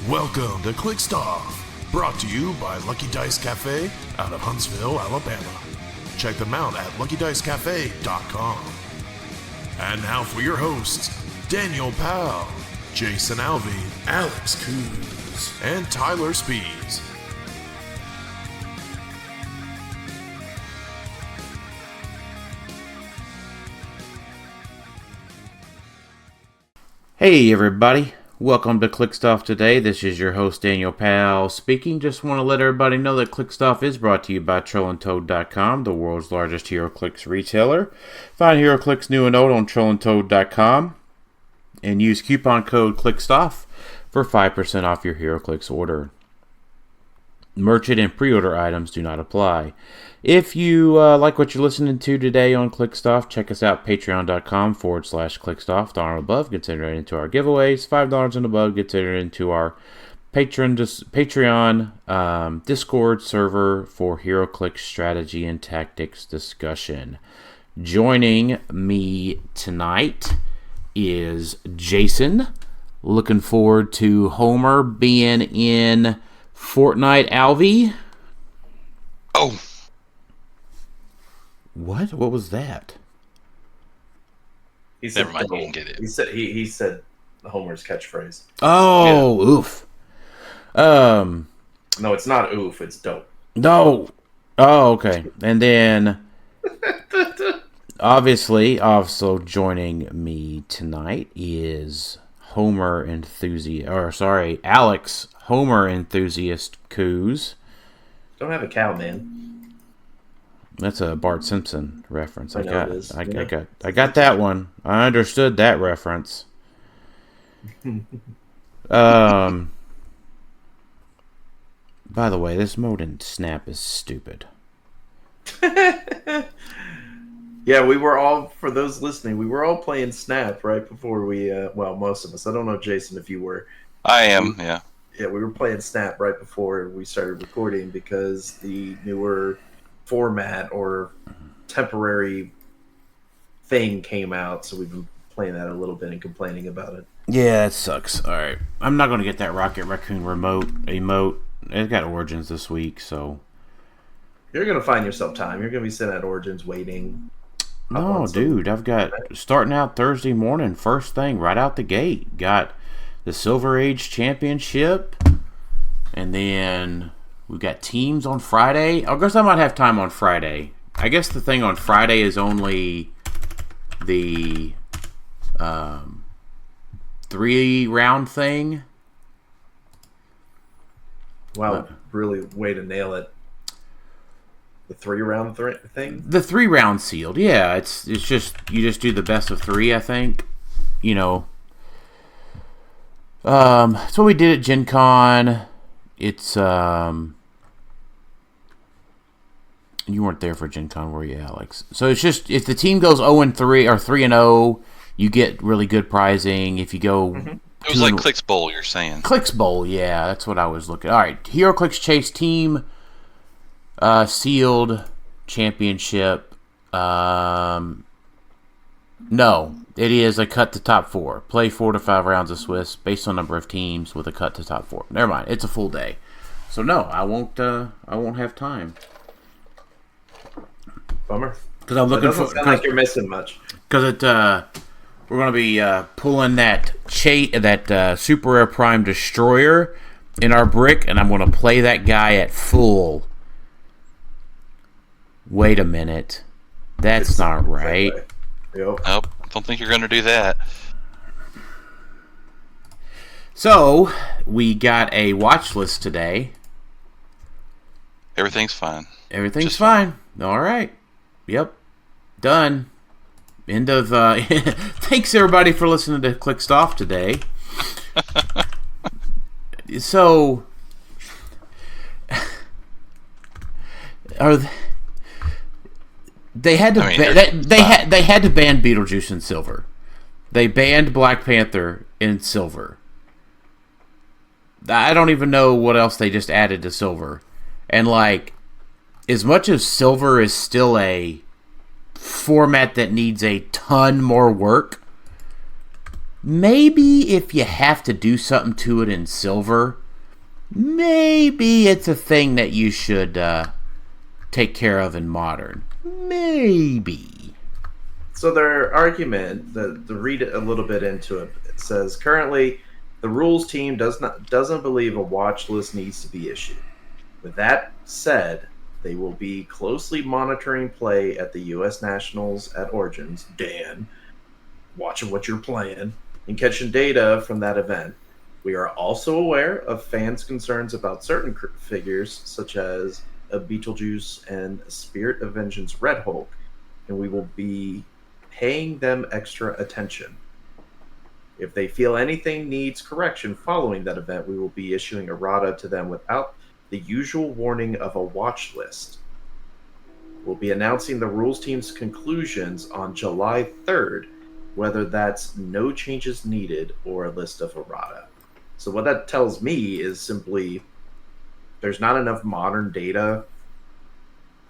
Welcome to Clixed Off, brought to you by Lucky Dice Cafe out of Huntsville, Alabama. Check them out at LuckyDiceCafe.com. And now for your hosts, Daniel Powell, Jason Alvey, Alex Coos, and Tyler Spees. Hey everybody, welcome to Clixed Off today. This is your host Daniel Powell speaking. Just want to let everybody know that Clixed Off is brought to you by TrollandToad.com, the world's largest Heroclix retailer. Find Heroclix new and old on TrollandToad.com and use coupon code CLIXEDOFF for 5% off your Heroclix order. Merchant and pre-order items do not apply. If you like what you're listening to today on Clixed Off, check us out, patreon.com/Clixed Off. $1 and above gets entered into our giveaways. $5 and above gets entered into our Patreon Discord server for Heroclix strategy and tactics discussion. Joining me tonight is Jason. Looking forward to Homer being in Fortnite Alvey. Oh. What? What was that? He said, never mind, you can get it. He said Homer's catchphrase. Oh, yeah. Oof. No, it's not oof, it's dope. No. Oh, okay. And then obviously also joining me tonight is Alex Homer enthusiast Coos. Don't have a cow, man. That's a Bart Simpson reference. I got that one. I understood that reference. By the way, this mode in Snap is stupid. Yeah, we were all, for those listening, we were all playing Snap right before we, most of us. I don't know, Jason, if you were. I am, yeah. Yeah, we were playing Snap right before we started recording because the newer format or temporary thing came out, so we've been playing that a little bit and complaining about it. Yeah, it sucks. Alright. I'm not going to get that Rocket Raccoon emote. It got Origins this week, so... You're going to find yourself time. You're going to be sitting at Origins waiting. No, dude. I've got... Starting out Thursday morning, first thing, right out the gate. Got the Silver Age Championship, and then... We've got teams on Friday. I guess I might have time on Friday. I guess the thing on Friday is only the 3-round thing. Wow, really way to nail it. The 3-round thing? The 3-round sealed, yeah. It's just, you just do the best of 3, I think. You know. That's what we did at Gen Con. It's, you weren't there for Gen Con, were you, Alex? So it's just, if the team goes 0-3 or 3-0, you get really good prizing. If you go... Mm-hmm. It was like Clix Bowl, you're saying. Clix Bowl, yeah. That's what I was looking at. All right, Heroclix Chase Team Sealed Championship. No, it is a cut to top 4. Play 4 to 5 rounds of Swiss based on number of teams with a cut to top 4. Never mind, it's a full day. So no, I won't have time. Bummer. Because I'm looking for. Sound like you're missing much. Because we're going to be pulling that Super Rare Prime Destroyer in our brick, and I'm going to play that guy at full. Wait a minute, that's not right. Yep. Nope, don't think you're going to do that. So we got a watch list today. Everything's fine. Everything's Just fine. All right. Yep. Done. End of... Thanks, everybody, for listening to Clixed Off today. So... They had to they had to ban Beetlejuice in silver. They banned Black Panther in silver. I don't even know what else they just added to silver. And, like... As much as silver is still a format that needs a ton more work, maybe if you have to do something to it in silver, maybe it's a thing that you should take care of in modern. Maybe. So their argument, to read a little bit into it, it says currently the rules team doesn't believe a watch list needs to be issued. With that said, they will be closely monitoring play at the U.S. Nationals at Origins. Dan, watching what you're playing and catching data from that event. We are also aware of fans' concerns about certain figures, such as a Beetlejuice and Spirit of Vengeance Red Hulk, and we will be paying them extra attention. If they feel anything needs correction following that event, we will be issuing errata to them without the usual warning of a watch list. We'll be announcing the rules team's conclusions on July 3rd, whether that's no changes needed or a list of errata. So what that tells me is simply there's not enough modern data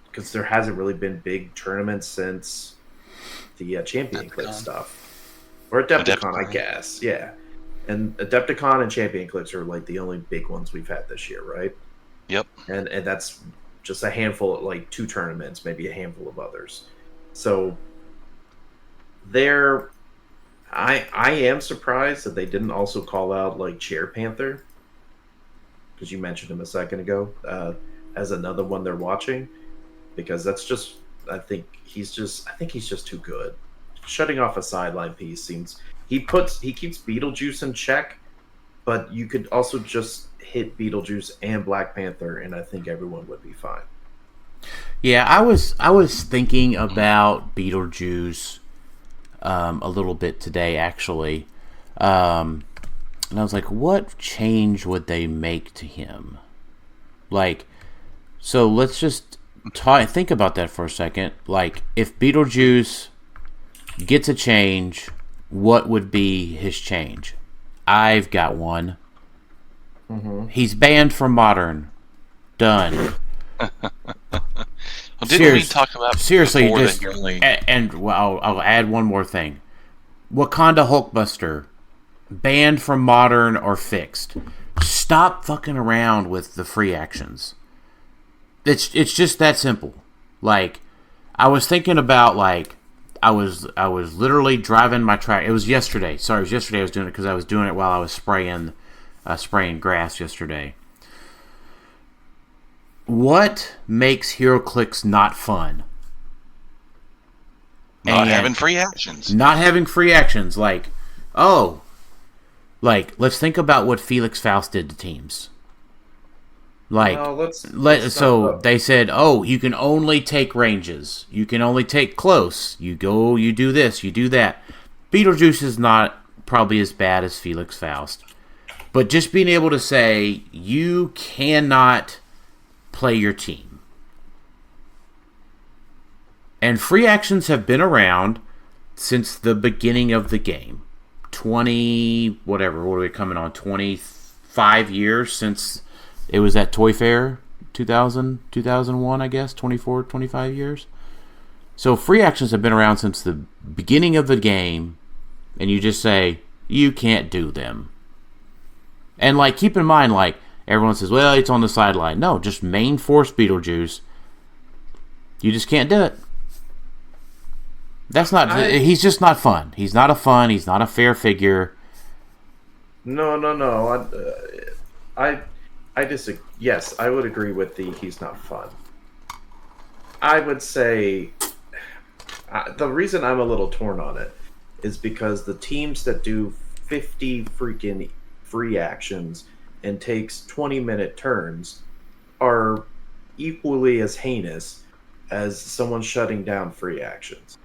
because there hasn't really been big tournaments since the Champion Clix stuff. Or Adepticon, I guess. Yeah. And Adepticon and Champion Clix are like the only big ones we've had this year, right? Yep. And that's just a handful, like 2 tournaments, maybe a handful of others. So I am surprised that they didn't also call out like Chair Panther, because you mentioned him a second ago, as another one they're watching, because that's just I think he's just too good. Shutting off a sideline piece seems he keeps Beetlejuice in check, but you could also just hit Beetlejuice and Black Panther, and I think everyone would be fine. Yeah, I was thinking about Beetlejuice a little bit today, actually, and I was like, what change would they make to him? Like, so let's just think about that for a second. Like, if Beetlejuice gets a change, what would be his change? I've got one. Mm-hmm. He's banned from Modern. Done. Well, didn't we talk about seriously? Just Well, I'll add one more thing. Wakanda Hulkbuster, banned from Modern or fixed. Stop fucking around with the free actions. It's just that simple. Like, I was thinking about, like, I was literally driving my track. It was yesterday. Sorry, it was yesterday. I was doing it because I was doing it while I was spraying grass yesterday. What makes Heroclix not fun? Not having free actions. Not having free actions. Like, let's think about what Felix Faust did to teams. Like, so they said, you can only take ranges. You can only take close. You do this, you do that. Beetlejuice is not probably as bad as Felix Faust. But just being able to say, you cannot play your team. And free actions have been around since the beginning of the game. 25 years since it was at Toy Fair, 2000, 2001, I guess, 24, 25 years. So free actions have been around since the beginning of the game, and you just say, you can't do them. And, like, keep in mind, like, everyone says, well, it's on the sideline. No, just main force Beetlejuice. You just can't do it. He's just not fun. He's not a fair figure. No. I disagree. Yes, I would agree with he's not fun. I would say the reason I'm a little torn on it is because the teams that do 50 freaking free actions and takes 20-minute turns are equally as heinous as someone shutting down free actions.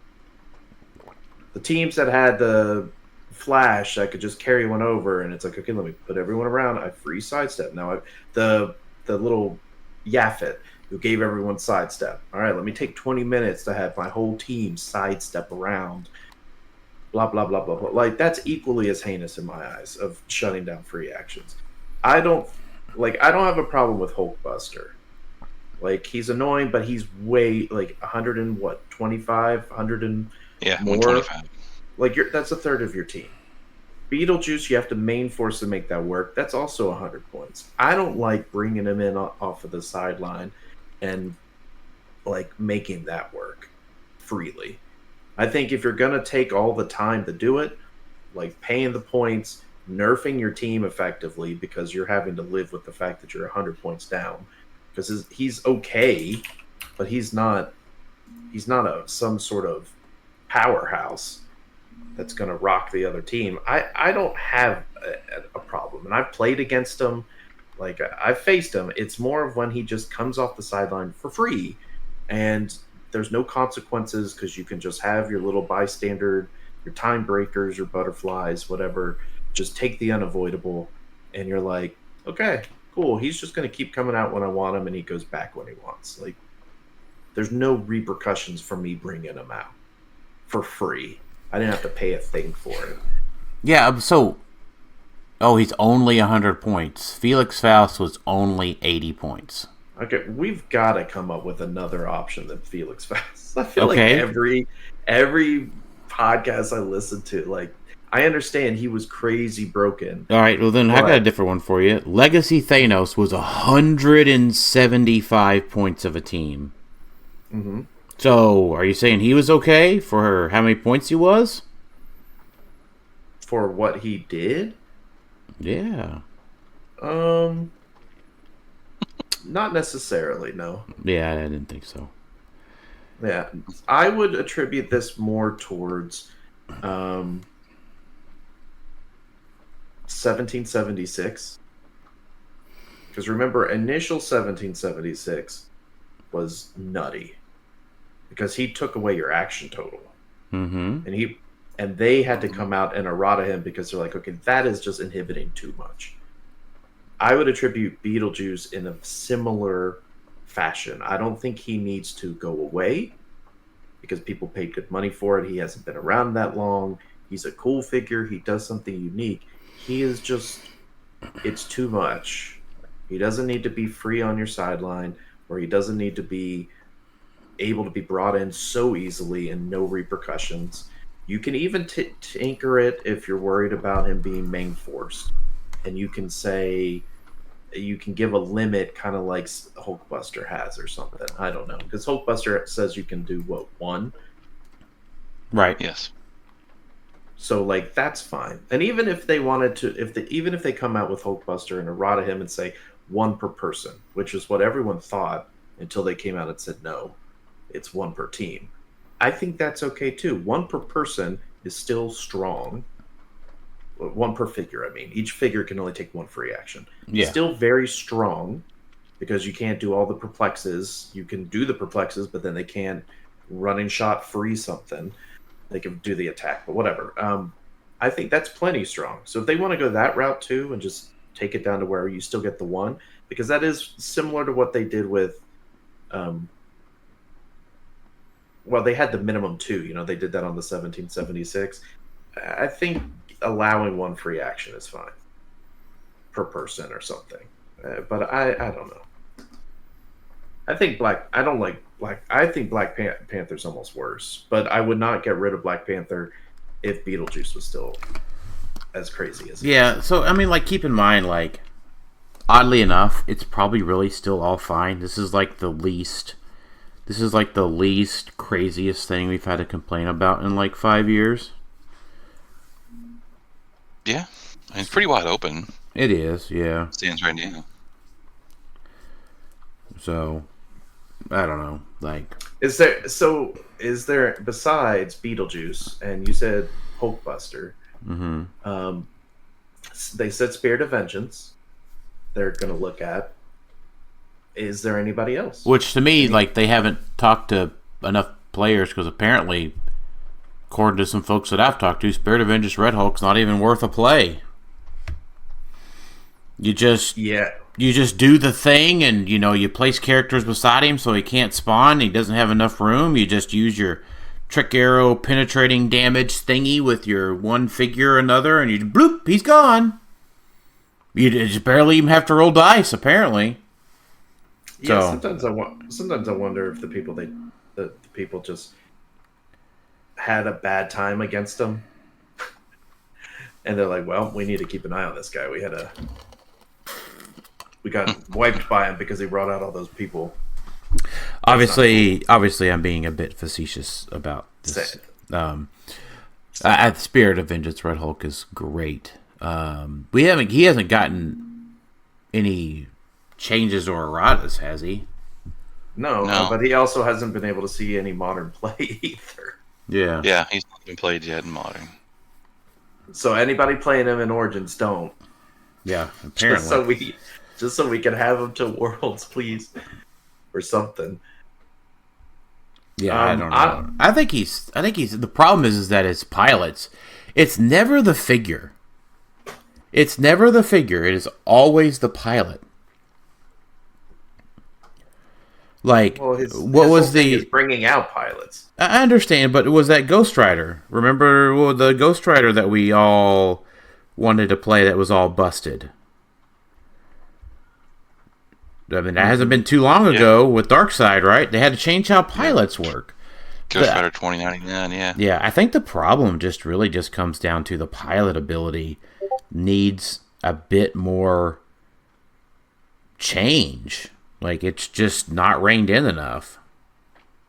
The teams that had the flash, I could just carry one over, and it's like, okay, let me put everyone around. I free sidestep. Now the little Yaffet who gave everyone sidestep. All right, let me take 20 minutes to have my whole team sidestep around. Blah blah blah blah blah. Like, that's equally as heinous in my eyes of shutting down free actions. I don't have a problem with Hulkbuster. Like, he's annoying, but he's way, like, 125, 100 and yeah, more. 125. Like, that's a third of your team. Beetlejuice, you have to main force to make that work. That's also 100 points. I don't like bringing him in off of the sideline and like making that work freely. I think if you're going to take all the time to do it, like paying the points, nerfing your team effectively because you're having to live with the fact that you're 100 points down, because he's okay, but he's not some sort of powerhouse that's going to rock the other team. I don't have a problem, and I've played against him. Like, I've faced him. It's more of when he just comes off the sideline for free, and there's no consequences because you can just have your little bystander, your time breakers, your butterflies, whatever. Just take the unavoidable, and you're like, okay, cool. He's just going to keep coming out when I want him, and he goes back when he wants. Like, there's no repercussions for me bringing him out for free. I didn't have to pay a thing for it. Yeah, so... Oh, he's only 100 points. Felix Faust was only 80 points. Okay, we've got to come up with another option than Felix Faust. I feel Okay. like every podcast I listen to, like, I understand he was crazy broken. All right, well then I got a different one for you. Legacy Thanos was 175 points of a team. Mm-hmm. So, are you saying he was okay for how many points he was? For what he did? Yeah. Not necessarily, no. Yeah, I didn't think so. Yeah, I would attribute this more towards 1776. Because remember, initial 1776 was nutty. Because he took away your action total. Mm-hmm. And they had to come out and errata him because they're like, okay, that is just inhibiting too much. I would attribute Beetlejuice in a similar fashion. I don't think he needs to go away because people paid good money for it. He hasn't been around that long. He's a cool figure. He does something unique. He is just, it's too much. He doesn't need to be free on your sideline, or he doesn't need to be able to be brought in so easily and no repercussions. You can even tinker it if you're worried about him being main forced. And you can say, you can give a limit kind of like Hulkbuster has or something. I don't know. Because Hulkbuster says you can do, what, 1? Right. Yes. So, like, that's fine. And even if they wanted to, even if they come out with Hulkbuster and errata him and say 1 per person, which is what everyone thought until they came out and said, no, it's 1 per team. I think that's okay too. 1 per person is still strong. 1 per figure, I mean. Each figure can only take 1 free action. Yeah. Still very strong because you can't do all the perplexes. You can do the perplexes, but then they can't running shot free something. They can do the attack, but whatever. I think that's plenty strong. So if they want to go that route too and just take it down to where you still get the 1, because that is similar to what they did with well, they had the minimum 2. You know, they did that on the 1776. I think allowing 1 free action is fine per person or something. But I don't know. I think I don't like Black. I think Black Panther's almost worse. But I would not get rid of Black Panther if Beetlejuice was still as crazy as he is. So I mean, like, keep in mind, like, oddly enough, it's probably really still all fine. This is like the least craziest thing we've had to complain about in like 5 years. Yeah. I mean, it's pretty wide open. It is, yeah. Stands right now. So, I don't know. Like, Is there besides Beetlejuice, and you said Hulkbuster, they said Spirit of Vengeance they're going to look at. Is there anybody else? Which to me, like, they haven't talked to enough players, because apparently, according to some folks that I've talked to, Spirit of Vengeance Red Hulk's not even worth a play. You just do the thing, and you place characters beside him so he can't spawn. He doesn't have enough room. You just use your trick arrow penetrating damage thingy with your one figure or another, and you bloop, he's gone. You just barely even have to roll dice, apparently. Yeah, sometimes I wonder if the people just had a bad time against them. And they're like, well, we need to keep an eye on this guy. We got wiped by him because he brought out all those people. Obviously, I'm being a bit facetious about this. At the Spirit of Vengeance, Red Hulk is great. He hasn't gotten any changes or erratas, has he? No, but he also hasn't been able to see any modern play either. Yeah, he's not been played yet in modern. So anybody playing him in Origins, don't. Yeah, apparently. Just so we can have him to Worlds, please, or something. Yeah, I don't know. I think he's. The problem is that his pilots. It's never the figure. It is always the pilot. Like, what was the bringing out pilots? I understand, but it was that Ghost Rider. Remember the Ghost Rider that we all wanted to play that was all busted? I mean, that hasn't been too long ago with Darkseid, right? They had to change how pilots work. Ghost Rider 2099, yeah. Yeah, I think the problem just comes down to the pilot ability needs a bit more change. Like, it's just not reined in enough.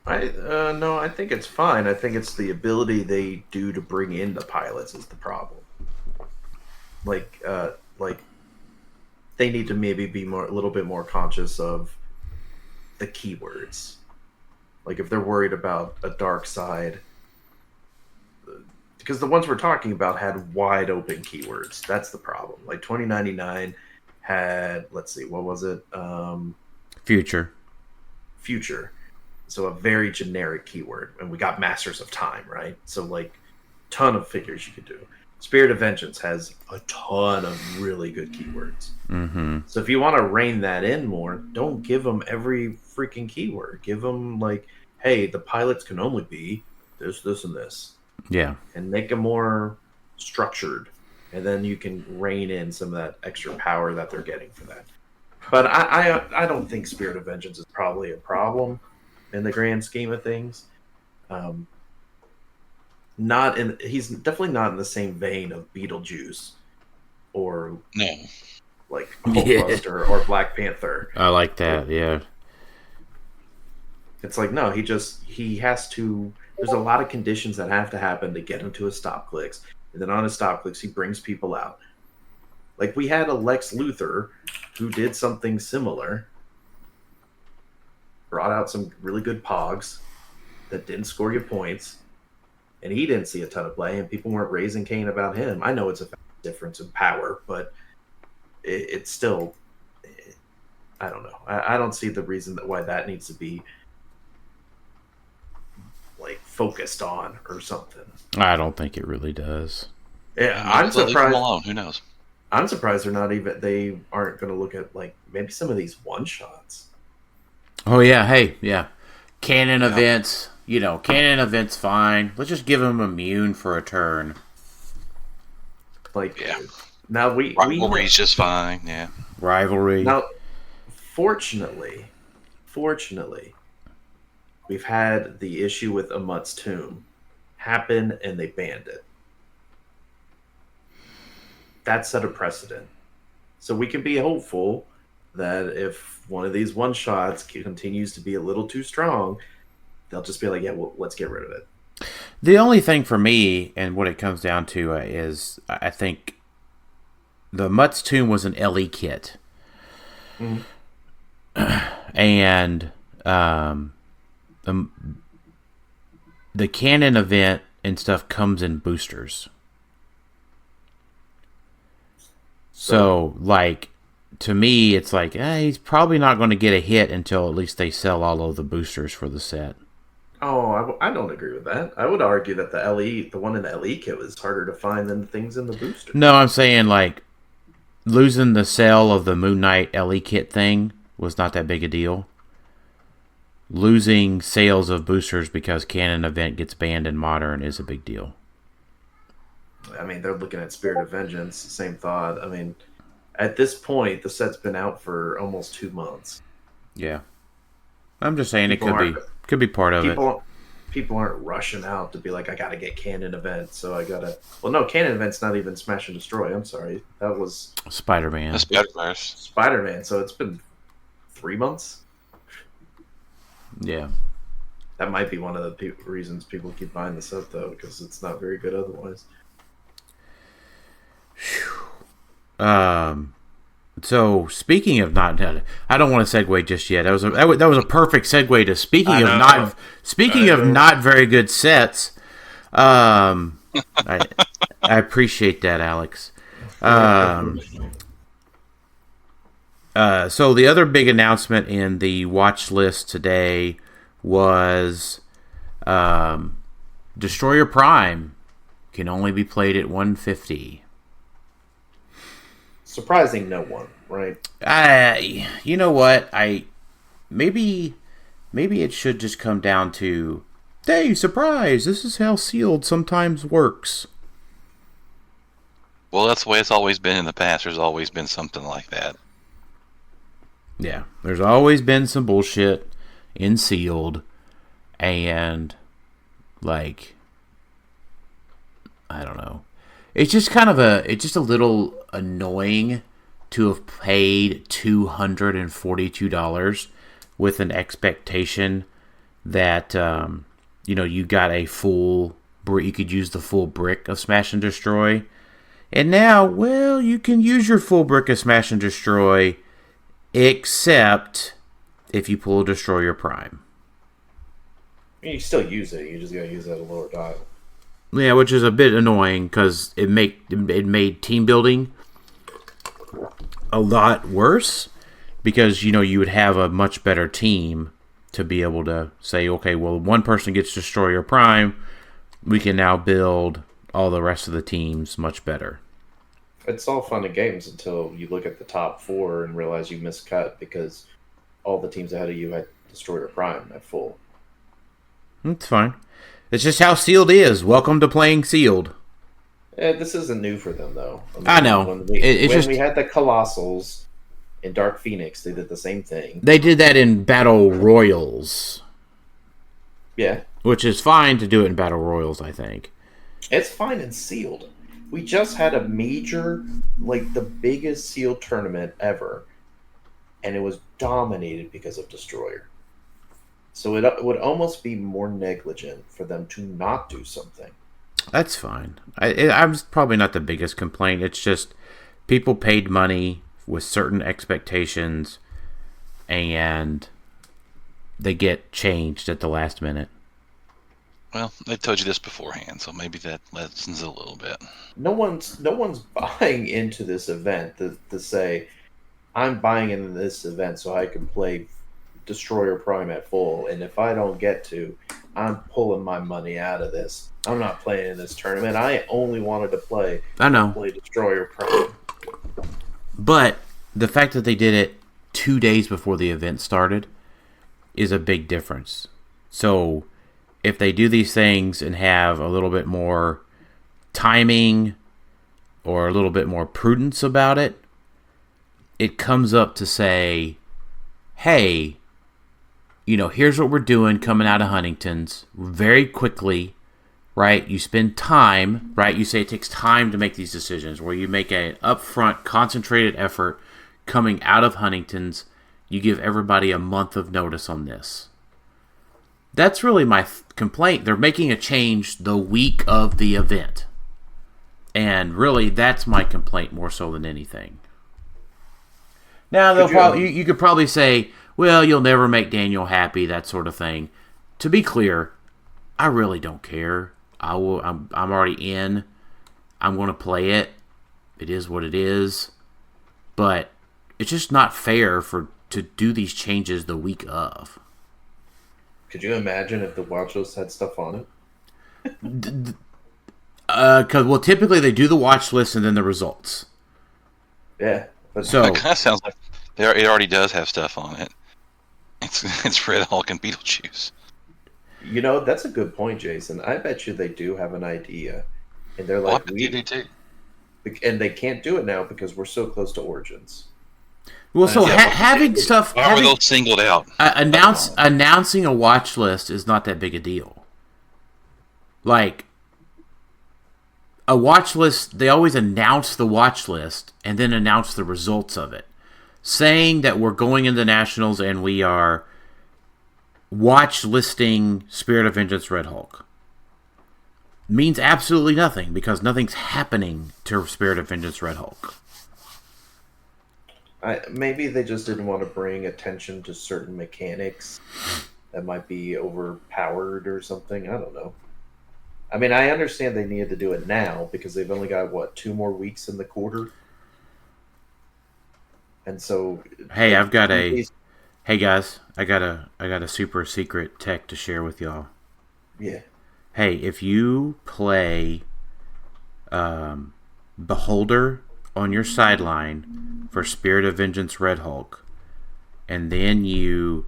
No, I think it's fine. I think it's the ability they do to bring in the pilots is the problem. Like they need to maybe be a little bit more conscious of the keywords. Like, if they're worried about a dark side, because the ones we're talking about had wide open keywords. That's the problem. Like 2099 had, let's see, what was it? Future. So a very generic keyword. And we got Masters of Time, right? So, like, ton of figures you could do. Spirit of Vengeance has a ton of really good keywords. Mm-hmm. So if you want to rein that in more, don't give them every freaking keyword. Give them, like, hey, the pilots can only be this, this, and this. Yeah. And make them more structured. And then you can rein in some of that extra power that they're getting for that. But I don't think Spirit of Vengeance is probably a problem in the grand scheme of things. He's definitely not in the same vein of Beetlejuice or like Hulkbuster or Black Panther. I like that, yeah. It's like, no, he has to. There's a lot of conditions that have to happen to get him to a stop clicks, and then on his stop clicks, he brings people out. Like, we had a Lex Luthor who did something similar, brought out some really good pogs that didn't score you points, and he didn't see a ton of play, and people weren't raising Cain about him. I know it's a difference in power, but it's still, I don't know. I don't see the reason why that needs to be, like, focused on or something. I don't think it really does. Yeah, I'm surprised. Leave them alone. Who knows? I'm surprised they aren't going to look at, like, maybe some of these one shots. Oh yeah, hey, yeah, canon events. Canon events, fine. Let's just give them immune for a turn. Like, now Rivalry's just fine. Yeah, rivalry. Now, fortunately, we've had the issue with Amut's Tomb happen, and they banned it. That set a precedent. So we can be hopeful that if one of these one shots continues to be a little too strong, they'll just be like, yeah, well, let's get rid of it. The only thing for me, and what it comes down to, is I think the Mutt's Tomb was an LE kit. Mm-hmm. And the canon event and stuff comes in boosters. So, like, to me, it's like, he's probably not going to get a hit until at least they sell all of the boosters for the set. Oh, I don't agree with that. I would argue that the one in the LE kit was harder to find than the things in the booster. No, I'm saying, like, losing the sale of the Moon Knight LE kit thing was not that big a deal. Losing sales of boosters because canon event gets banned in Modern is a big deal. I mean, they're looking at Spirit of Vengeance, same thought. I mean, at this point, the set's been out for almost 2 months. Yeah. I'm just saying it could be part of it. people aren't rushing out to be like, I gotta get Canon Event, so I gotta. Well, no, Canon Event's not even Smash and Destroy. I'm sorry, that was Spider-Man. Spider-Man. So it's been 3 months. Yeah. That might be one of the reasons people keep buying this up, though, because it's not very good otherwise. So speaking of not, I don't want to segue just yet. That was a perfect segue to speaking of not very good sets. I appreciate that, Alex. So the other big announcement in the watch list today was Destroyer Prime can only be played at 150. Surprising no one, right? You know what? Maybe it should just come down to, hey, surprise! This is how sealed sometimes works. Well, that's the way it's always been in the past. There's always been something like that. Yeah, there's always been some bullshit in sealed, and like, I don't know. It's just a little annoying to have paid $242 with an expectation that you got a full brick. You could use the full brick of Smash and Destroy, and now, well, you can use your full brick of Smash and Destroy, except if you pull a Destroyer Prime. You still use it. You just gotta use it at a lower dial. Yeah, which is a bit annoying because it made team building a lot worse because you would have a much better team to be able to say, okay, well, one person gets Destroyer Prime, we can now build all the rest of the teams much better. It's all fun and games until you look at the top four and realize you miscut because all the teams ahead of you had Destroyer Prime at full. It's fine. It's just how sealed is. Welcome to playing sealed. This isn't new for them, though. I know. When we had the Colossals in Dark Phoenix, they did the same thing. They did that in Battle Royals. Yeah. Which is fine to do it in Battle Royals, I think. It's fine in sealed. We just had a major, like the biggest sealed tournament ever, and it was dominated because of Destroyer. So it would almost be more negligent for them to not do something. That's fine. I'm probably not the biggest complaint. It's just people paid money with certain expectations, and they get changed at the last minute. Well, they told you this beforehand, so maybe that lessens a little bit. No one's buying into this event to say, I'm buying into this event so I can play Destroyer Prime at full, and if I don't get to, I'm pulling my money out of this. I'm not playing in this tournament. I only wanted to play Destroyer Prime. But the fact that they did it 2 days before the event started is a big difference. So if they do these things and have a little bit more timing or a little bit more prudence about it, it comes up to say, hey, here's what we're doing coming out of Huntington's very quickly, right? You spend time, right? You say it takes time to make these decisions, where you make an upfront, concentrated effort coming out of Huntington's. You give everybody a month of notice on this. That's really my complaint. They're making a change the week of the event. And really, that's my complaint more so than anything. Now, you could probably say, well, you'll never make Daniel happy, that sort of thing. To be clear, I really don't care. I'm already in. I'm going to play it. It is what it is. But it's just not fair to do these changes the week of. Could you imagine if the watch list had stuff on it? Well, typically they do the watch list and then the results. Yeah. So it kind of sounds like it already does have stuff on it. It's Red Hulk and Beetlejuice. That's a good point, Jason. I bet you they do have an idea, and they're like, we do too. And they can't do it now because we're so close to Origins. Well, so having stuff, why were those singled out? Announcing a watch list is not that big a deal. like a watch list. They always announce the watch list and then announce the results of it, saying that we're going into Nationals and we are watch listing Spirit of Vengeance Red Hulk. Means absolutely nothing because nothing's happening to Spirit of Vengeance Red Hulk. Maybe they just didn't want to bring attention to certain mechanics that might be overpowered or something. I don't know. I mean, I understand they needed to do it now because they've only got 2 more weeks in the quarter, and so. Hey, Hey guys, I got a super secret tech to share with y'all. Yeah. Hey, if you play Beholder on your sideline for Spirit of Vengeance Red Hulk, and then you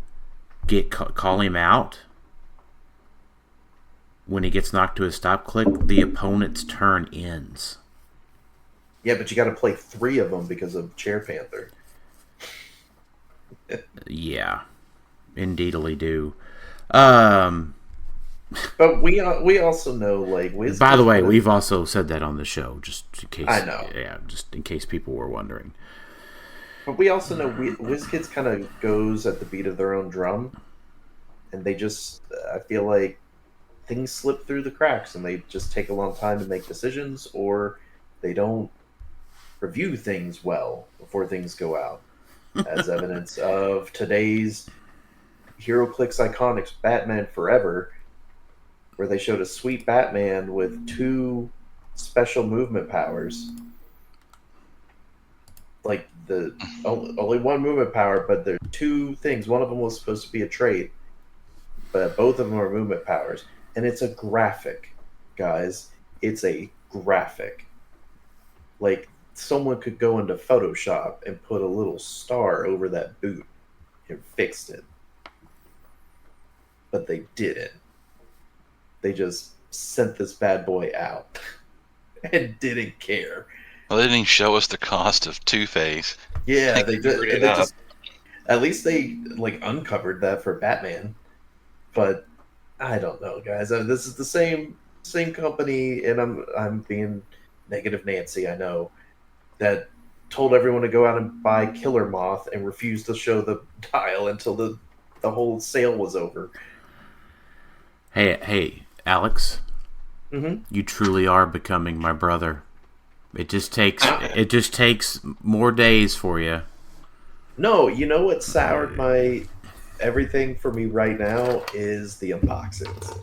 call him out when he gets knocked to a stop click, the opponent's turn ends. Yeah, but you got to play 3 of them because of Chair Panther. Yeah, indeedly do. But we also know, like, by the way, we've also said that on the show, just in case. I know. Yeah, just in case people were wondering. But we also know WizKids kind of goes at the beat of their own drum, and they just, I feel like things slip through the cracks, and they just take a long time to make decisions, or they don't review things well before things go out, as evidence of today's Heroclix Iconics Batman Forever, where they showed a sweet Batman with 2 special movement powers. Like, only 1 movement power, but there are 2 things. One of them was supposed to be a trait, but both of them are movement powers. And it's a graphic, guys. It's a graphic. Like, someone could go into Photoshop and put a little star over that boot and fixed it. But they didn't. They just sent this bad boy out and didn't care. Well, they didn't even show us the cost of Two-Face. Yeah, they did. At least they uncovered that for Batman. But I don't know, guys. This is the same company, and I'm being negative Nancy. I know, that told everyone to go out and buy Killer Moth and refused to show the dial until the whole sale was over. Hey, Alex. Mm-hmm. You truly are becoming my brother. It just takes more days for you. No, you know what soured my everything for me right now is the unboxings.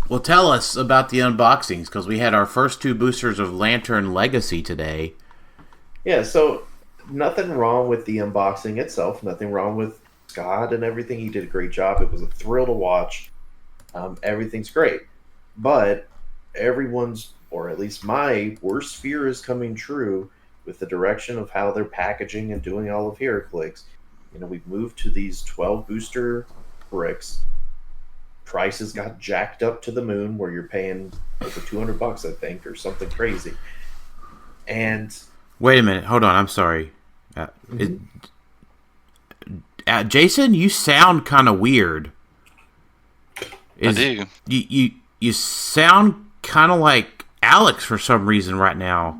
Well, tell us about the unboxings, because we had our first 2 boosters of Lantern Legacy today. Yeah, so nothing wrong with the unboxing itself. Nothing wrong with Scott and everything. He did a great job. It was a thrill to watch. Everything's great. But everyone's, or at least my worst fear is coming true with the direction of how they're packaging and doing all of Heroclix. You know, we've moved to these 12 booster bricks. Prices got jacked up to the moon, where you're paying over $200, I think, or something crazy. And wait a minute, hold on. I'm sorry. Jason, you sound kind of weird. I do. You sound kind of like Alex for some reason right now.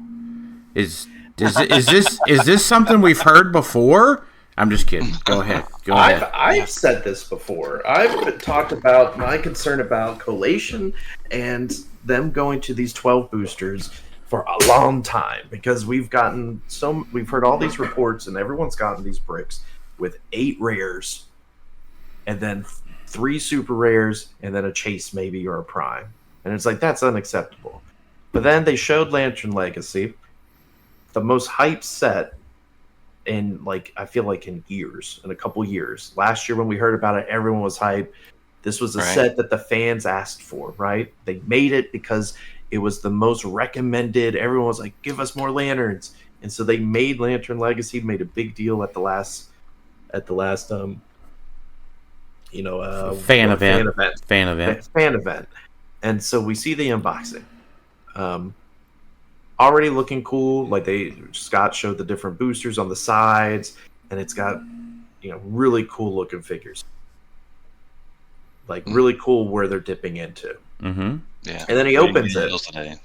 Is this something we've heard before? I'm just kidding. Go ahead. I've said this before. I've talked about my concern about collation and them going to these 12 boosters for a long time, because we've heard all these reports, and everyone's gotten these bricks with 8 rares, and then 3 super rares, and then a chase maybe, or a prime. And it's like, that's unacceptable. But then they showed Lantern Legacy, the most hyped set in, I feel like in a couple years. Last year when we heard about it, everyone was hyped. This was a set that the fans asked for, right? They made it because it was the most recommended. Everyone was like, give us more lanterns. And so they made Lantern Legacy, made a big deal at the last fan event. And so we see the unboxing. Already looking cool. Scott showed the different boosters on the sides, and it's got really cool looking figures. Like, really cool where they're dipping into. Mm-hmm. Yeah. And then he opens it. Today.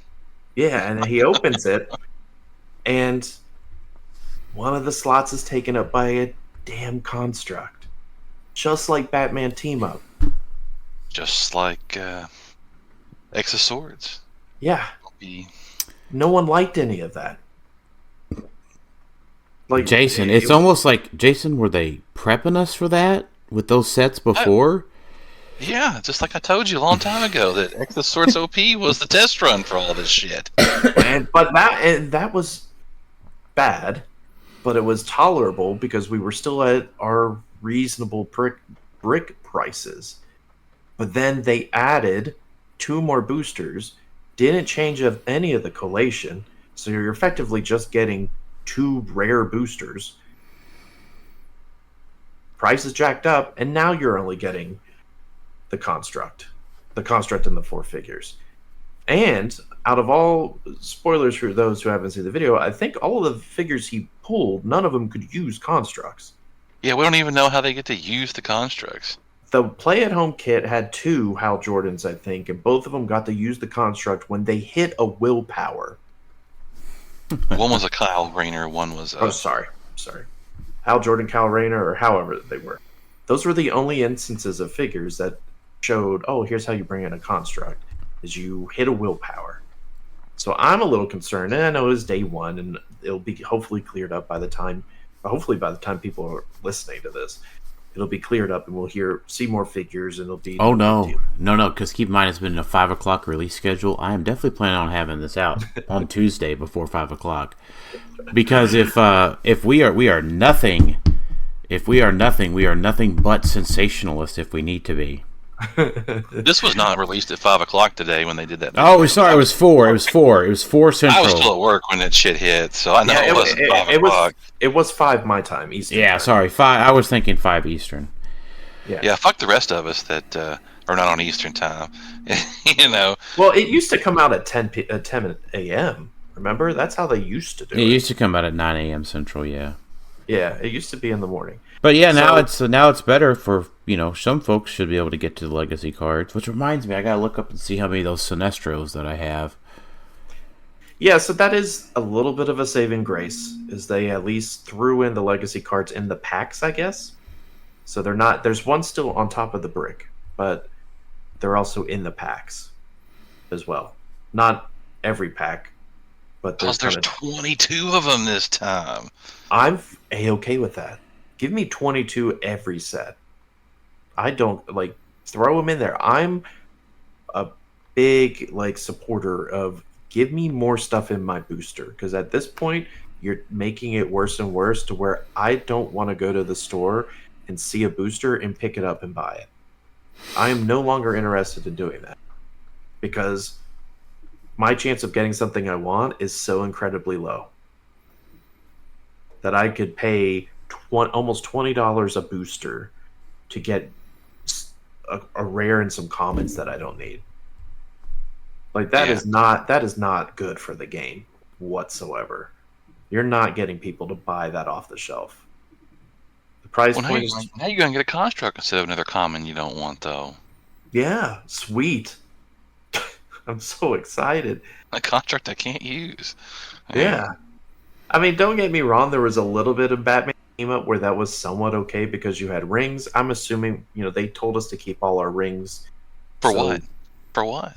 Yeah, and then he opens it, and one of the slots is taken up by a damn construct. Just like Batman Team Up. Just like X of Swords. Yeah. No one liked any of that. Like Jason, it's almost like, Jason, were they prepping us for that with those sets before? Yeah, just like I told you a long time ago that X of Swords OP was the test run for all this shit. But that was bad, but it was tolerable because we were still at our reasonable brick prices. But then they added 2 more boosters, didn't change any of the collation, so you're effectively just getting 2 rare boosters. Price is jacked up, and now you're only getting the construct and the 4 figures. And out of all, spoilers for those who haven't seen the video, I think all of the figures he pulled, none of them could use constructs. Yeah, we don't even know how they get to use the constructs. The play-at-home kit had 2 Hal Jordans, I think, and both of them got to use the construct when they hit a willpower. One was a Kyle Rayner, one was a... sorry. Hal Jordan, Kyle Rayner, or however they were. Those were the only instances of figures that showed, here's how you bring in a construct, is you hit a willpower. So I'm a little concerned, and I know it's day 1, and it'll be hopefully cleared up by the time people are listening to this. It'll be cleared up, and we'll see more figures, and it'll be... Oh, no, because keep in mind, it's been a 5 o'clock release schedule. I am definitely planning on having this out on Tuesday before 5 o'clock. Because if we are nothing but sensationalist if we need to be. This was not released at 5 o'clock today when they did that. Oh, sorry, it was 4. It was 4 Central. I was still at work when that shit hit, so I know it wasn't 5 o'clock. It was 5 my time, Eastern. Yeah, sorry, 5. I was thinking 5 Eastern. Yeah, fuck the rest of us that are not on Eastern time. You know. Well, it used to come out at 10 a.m. Remember? That's how they used to do it. It used to come out at 9 a.m. Central, yeah. Yeah, it used to be in the morning. But yeah, now it's better for, some folks should be able to get to the legacy cards, which reminds me, I gotta look up and see how many of those Sinestros that I have. Yeah, so that is a little bit of a saving grace, is they at least threw in the legacy cards in the packs, I guess. So they're not, there's one still on top of the brick, but they're also in the packs as well. Not every pack, but there's 22 of them this time. I'm A-okay with that. Give me 22 every set. I don't, throw them in there. I'm a big, supporter of give me more stuff in my booster. Because at this point, you're making it worse and worse to where I don't want to go to the store and see a booster and pick it up and buy it. I am no longer interested in doing that. Because my chance of getting something I want is so incredibly low that I could pay almost $20 a booster to get a rare and some commons that I don't need. That is not good for the game whatsoever. You're not getting people to buy that off the shelf. The price point is... Now you're going to get a construct instead of another common you don't want, though. Yeah, sweet. I'm so excited. A construct I can't use. Yeah. I mean, don't get me wrong, there was a little bit of Batman Team Up where that was somewhat okay because you had rings. I'm assuming, they told us to keep all our rings. For what?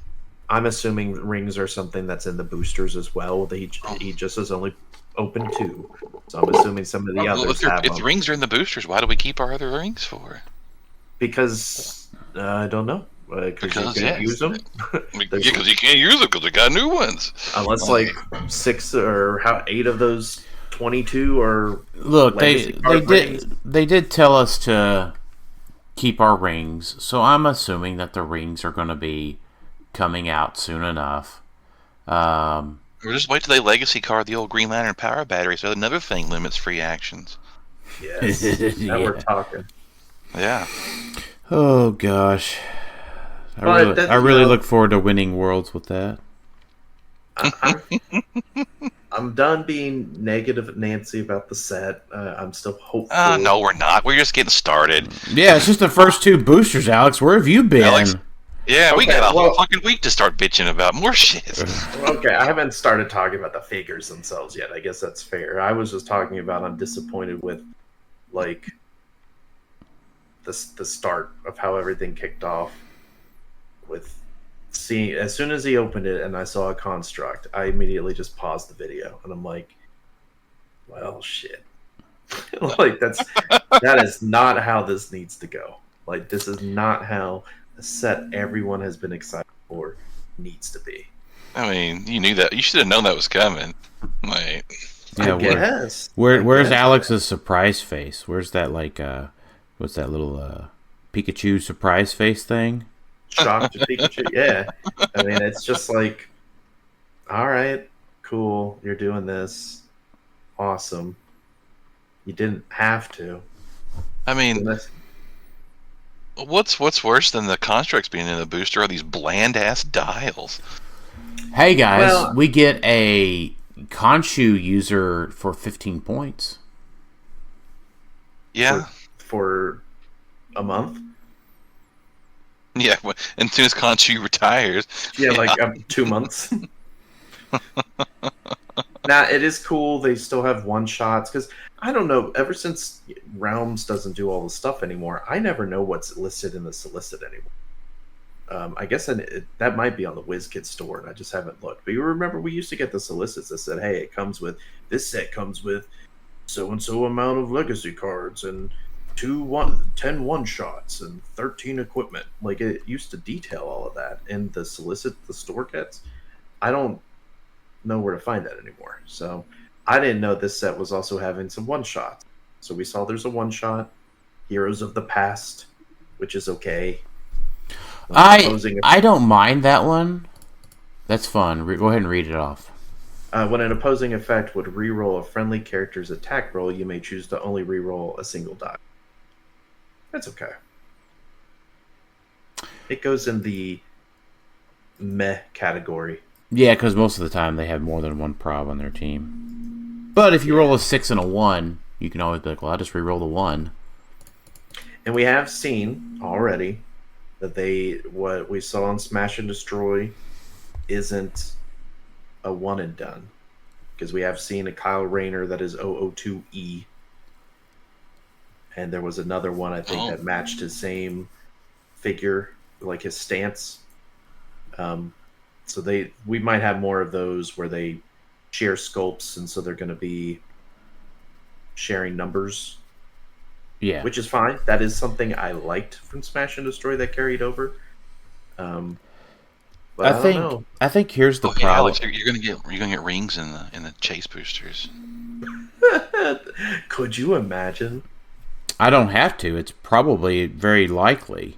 I'm assuming rings are something that's in the boosters as well. He just has only opened 2. So I'm assuming some of the others have them. If the rings are in the boosters, why do we keep our other rings for? Because, I don't know. Because you can't use them. Because you can't use them because we got new ones. Unless 6 or 8 of those 22 are... Look, they did tell us to keep our rings, so I'm assuming that the rings are going to be coming out soon enough. Or just wait till they legacy card the old Green Lantern power battery, so another thing limits free actions. Yes, now we're talking. Yeah. Oh gosh, I really look forward to winning worlds with that. I'm done being negative Nancy about the set. I'm still hopeful. No, we're not. We're just getting started. Yeah, it's just the first 2 boosters, Alex. Where have you been? Alex? Yeah, we Okay, got a whole fucking week to start bitching about more shit. Okay, I haven't started talking about the figures themselves yet. I guess that's fair. I was just talking about I'm disappointed with, like, the start of how everything kicked off. With seeing, as soon as he opened it and I saw a construct, I immediately just paused the video and I'm like, well, shit. Like, that is not how this needs to go. Like, this is not how a set everyone has been excited for needs to be. I mean, you knew that. You should have known that was coming. Like, Yeah, I guess. Where's Alex's surprise face? Where's that, like, what's that little Pikachu surprise face thing? Shocked to Pikachu. Yeah. I mean, it's just like, all right, cool, you're doing this. Awesome. You didn't have to. I mean, what's worse than the constructs being in the booster are these bland-ass dials. Hey, guys, we get a Khonshu user for 15 points. Yeah. For a month? Yeah, as soon as Khonshu retires. Yeah, like 2 months. Now, it is cool they still have one-shots, because, I don't know, ever since Realms doesn't do all the stuff anymore, I never know what's listed in the solicit anymore. I guess that might be on the WizKid store, and I just haven't looked. But you remember we used to get the solicits that said, hey, this set comes with so-and-so amount of legacy cards, and 10 one-shots, and 13 equipment. Like, it used to detail all of that. And the solicit the store gets, I don't know where to find that anymore. So I didn't know this set was also having some one-shots. So we saw there's a one-shot, Heroes of the Past, which is okay. I don't mind that one. That's fun. Go ahead and read it off. When an opposing effect would reroll a friendly character's attack roll, you may choose to only reroll a single die. That's okay. It goes in the meh category. Yeah, because most of the time they have more than one prob on their team. But if you roll a 6 and a 1, you can always be like, well, I'll just reroll the 1. And we have seen already that what we saw in Smash and Destroy isn't a one and done. Because we have seen a Kyle Rayner that is 002E. And there was another one, I think, that matched his same figure, like his stance. So we might have more of those where they share sculpts, and so they're going to be sharing numbers. Yeah, which is fine. That is something I liked from Smash and Destroy that carried over. But I think here's the problem. Alex, you're gonna get rings in the chase boosters. Could you imagine? I don't have to. It's probably very likely.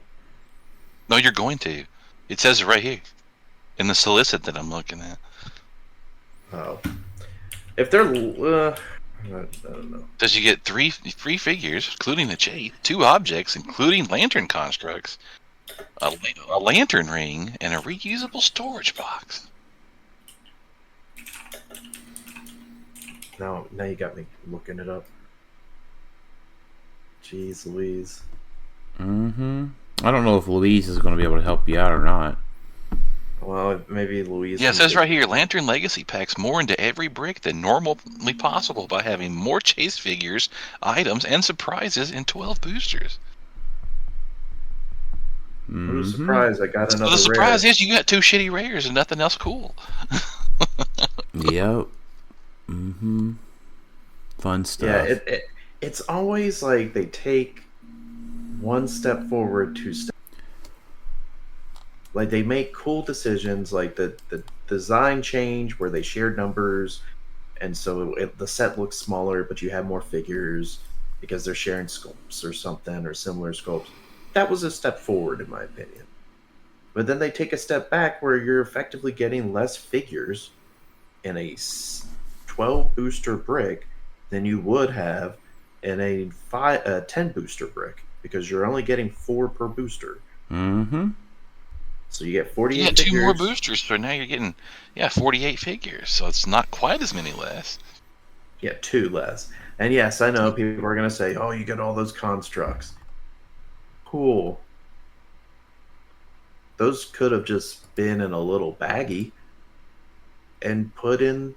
No, you're going to. It says it right here in the solicit that I'm looking at. Oh, if they're, I don't know. Does you get three figures, including the chase, 2 objects, including lantern constructs, a lantern ring, and a reusable storage box. Now you got me looking it up. Jeez Louise. Mm-hmm. I don't know if Louise is going to be able to help you out or not. Well, maybe Louise... Yeah, it says right here, Lantern Legacy packs more into every brick than normally possible by having more chase figures, items, and surprises in 12 boosters. What a surprise, I got another The surprise rare. is you got 2 shitty rares and nothing else cool. Yep. Mm-hmm. Fun stuff. Yeah, it's always like they take one step forward, 2 steps. Like, they make cool decisions, like the design change where they shared numbers, and so the set looks smaller, but you have more figures because they're sharing sculpts or something, or similar sculpts. That was a step forward, in my opinion. But then they take a step back where you're effectively getting less figures in a 12 booster brick than you would have in a 10 booster brick, because you're only getting 4 per booster. Mm-hmm. So you get 48 You got figures. 2 more boosters, so now you're getting 48 figures. So it's not quite as many less. Yeah, 2 less. And yes, I know people are going to say, oh, you get all those constructs. Cool. Those could have just been in a little baggie and put in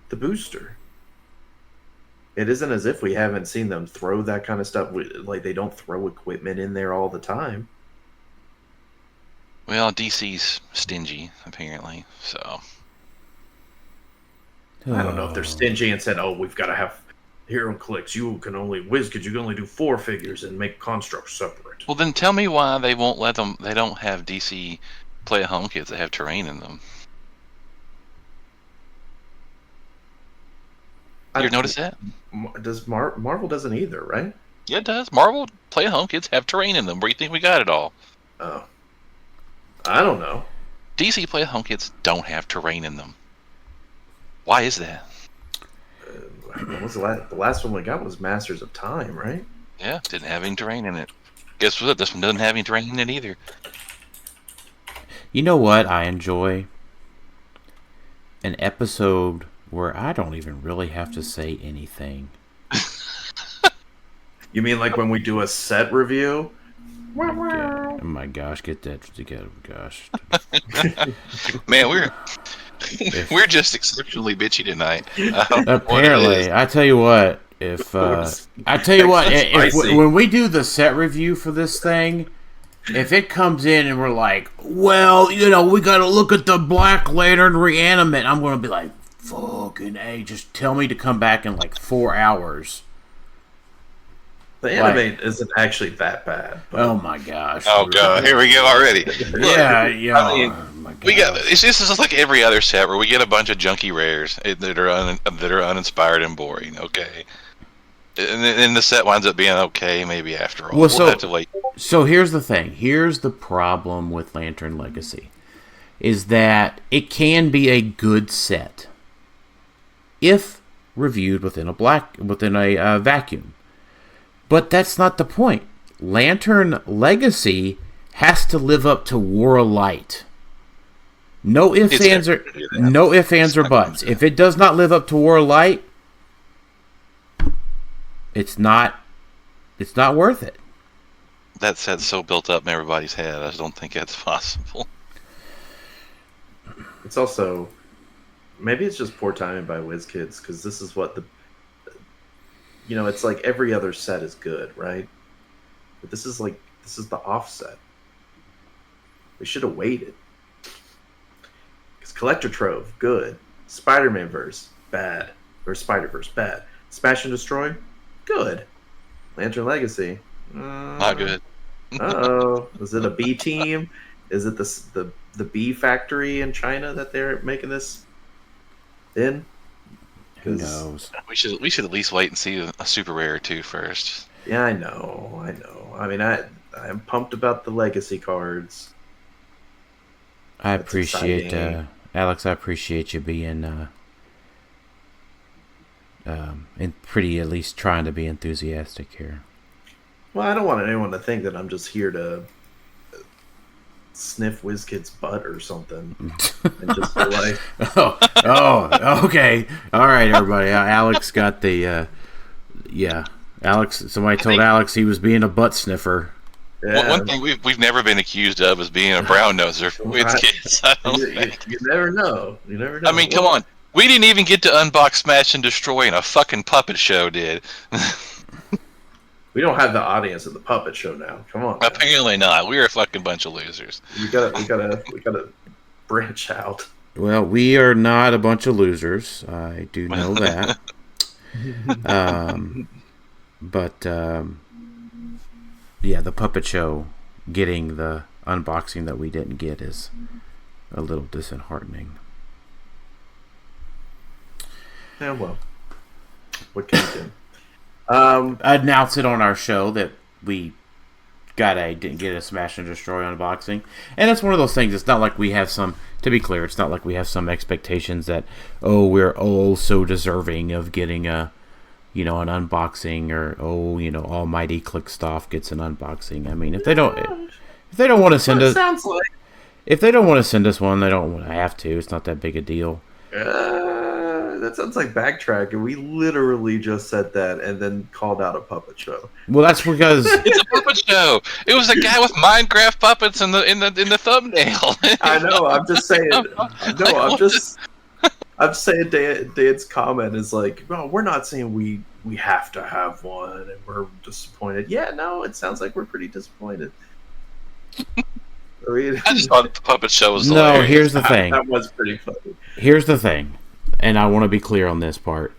the booster. It isn't as if we haven't seen them throw that kind of stuff. Like, they don't throw equipment in there all the time. Well, DC's stingy, apparently, so... I don't know if they're stingy and said, oh, we've got to have Heroclix. You can only WizKids, you can only do 4 figures and make constructs separate. Well, then tell me why they won't let them... They don't have DC play-at-home kits that have terrain in them. You ever notice that? Does Marvel doesn't either, right? Yeah, it does. Marvel play-at-home kits have terrain in them. Where do you think we got it all? Oh. I don't know. DC play-at-home kits don't have terrain in them. Why is that? What was the last one we got was Masters of Time, right? Yeah, didn't have any terrain in it. Guess what? This one doesn't have any terrain in it either. You know what I enjoy? An episode where I don't even really have to say anything. You mean like when we do a set review? Oh my gosh, get that together, gosh. Man, we're just exceptionally bitchy tonight. Apparently, I tell you what, if when we do the set review for this thing, if it comes in and we're like, well, we got to look at the Black Lantern Reanimate, I'm going to be like, fucking A, just tell me to come back in like 4 hours. The Animate isn't actually that bad. But... Oh my gosh. Oh god, here we go already. Yeah. I mean, we got this is like every other set where we get a bunch of junky rares that are uninspired and boring. Okay, and then the set winds up being okay maybe after all. Well, we'll have to wait. So here's the thing. Here's the problem with Lantern Legacy, is that it can be a good set if reviewed within a vacuum. But that's not the point. Lantern Legacy has to live up to War of Light. No ifs, ands, or buts. If it does not live up to War of Light, it's not worth it. That set's so built up in everybody's head. I just don't think that's possible. It's also maybe it's just poor timing by WizKids, because this is what it's like every other set is good, right? But this is the offset. They should have waited. Because Collector Trove, good. Spider-Man verse, bad. Or Spider-Verse, bad. Smash and Destroy, good. Lantern Legacy, not good. Uh-oh. Is it a B team? Is it the B factory in China that they're making this in? Who knows? We should at least wait and see a super rare or two first. Yeah, I know. I mean, I'm pumped about the legacy cards. I appreciate Alex. I appreciate you being pretty, at least trying to be enthusiastic here. Well, I don't want anyone to think that I'm just here to sniff WizKid's butt or something. And just be like, okay. All right, everybody. Alex got the, Alex, somebody told Alex he was being a butt sniffer. Yeah. One thing we've never been accused of is being a brown noser for WizKids. You never know. I mean, come on. We didn't even get to unbox, smash, and destroy, and a fucking puppet show did. We don't have the audience at the puppet show now. Come on. Man. Apparently not. We're a fucking bunch of losers. We gotta branch out. Well, we are not a bunch of losers. I do know that. The puppet show getting the unboxing that we didn't get is a little disheartening. Yeah, well, what can you do? Announce it on our show that we didn't get a Smash and Destroy unboxing, and it's one of those things. It's not like we have some. To be clear, it's not like we have some expectations that we're so deserving of getting an unboxing, or Almighty Clixed Off gets an unboxing. I mean, if they don't want to send us, sounds like. If they don't want to send us one, they don't have to. It's not that big a deal. That sounds like backtracking. We literally just said that and then called out a puppet show. Well, that's because it's a puppet show. It was a guy with Minecraft puppets in the thumbnail. I know. I'm just saying. I'm saying Dan's comment is like, well, we're not saying we have to have one and we're disappointed. Yeah, no, it sounds like we're pretty disappointed. I just thought the puppet show was no. hilarious. Here's the thing. That was pretty funny. Here's the thing, and I want to be clear on this part.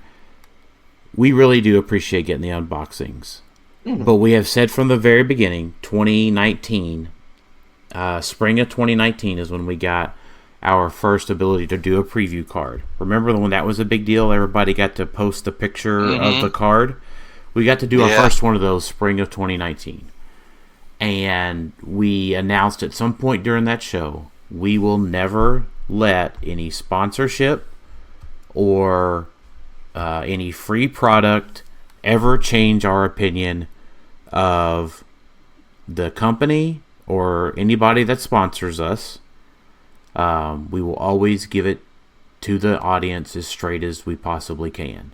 We really do appreciate getting the unboxings, but we have said from the very beginning, 2019, spring of 2019 is when we got our first ability to do a preview card. Remember when that was a big deal? Everybody got to post the picture of the card. We got to do our first one of those spring of 2019. And we announced at some point during that show, we will never let any sponsorship or any free product ever change our opinion of the company or anybody that sponsors us. We will always give it to the audience as straight as we possibly can.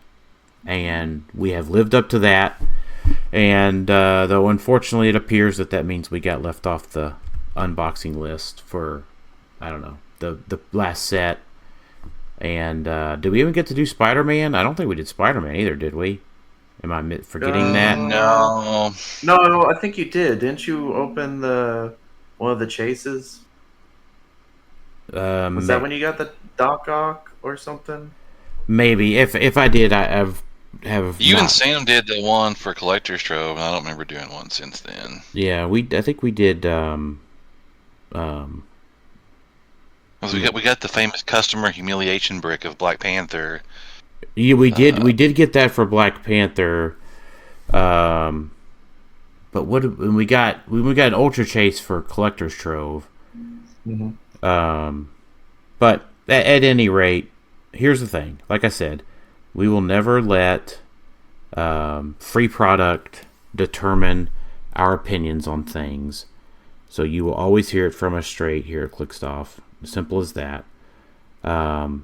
And we have lived up to that. And though unfortunately it appears that means we got left off the unboxing list for, I don't know, the last set. And did we even get to do Spider-Man? I don't think we did Spider-Man either, did we? Am I forgetting that? No. No, I think you did. Didn't you open one of the chases? Was that when you got the Doc Ock or something? Maybe. If I did, I have you not. And Sam did the one for Collector's Trove, and I don't remember doing one since then. Yeah, I think we did. We got the famous customer humiliation brick of Black Panther. Yeah, we did. We did get that for Black Panther. But when we got an Ultra Chase for Collector's Trove. Mm-hmm. But at any rate, here's the thing. Like I said, we will never let free product determine our opinions on things. So you will always hear it from us straight here at Clixed Off. Simple as that. So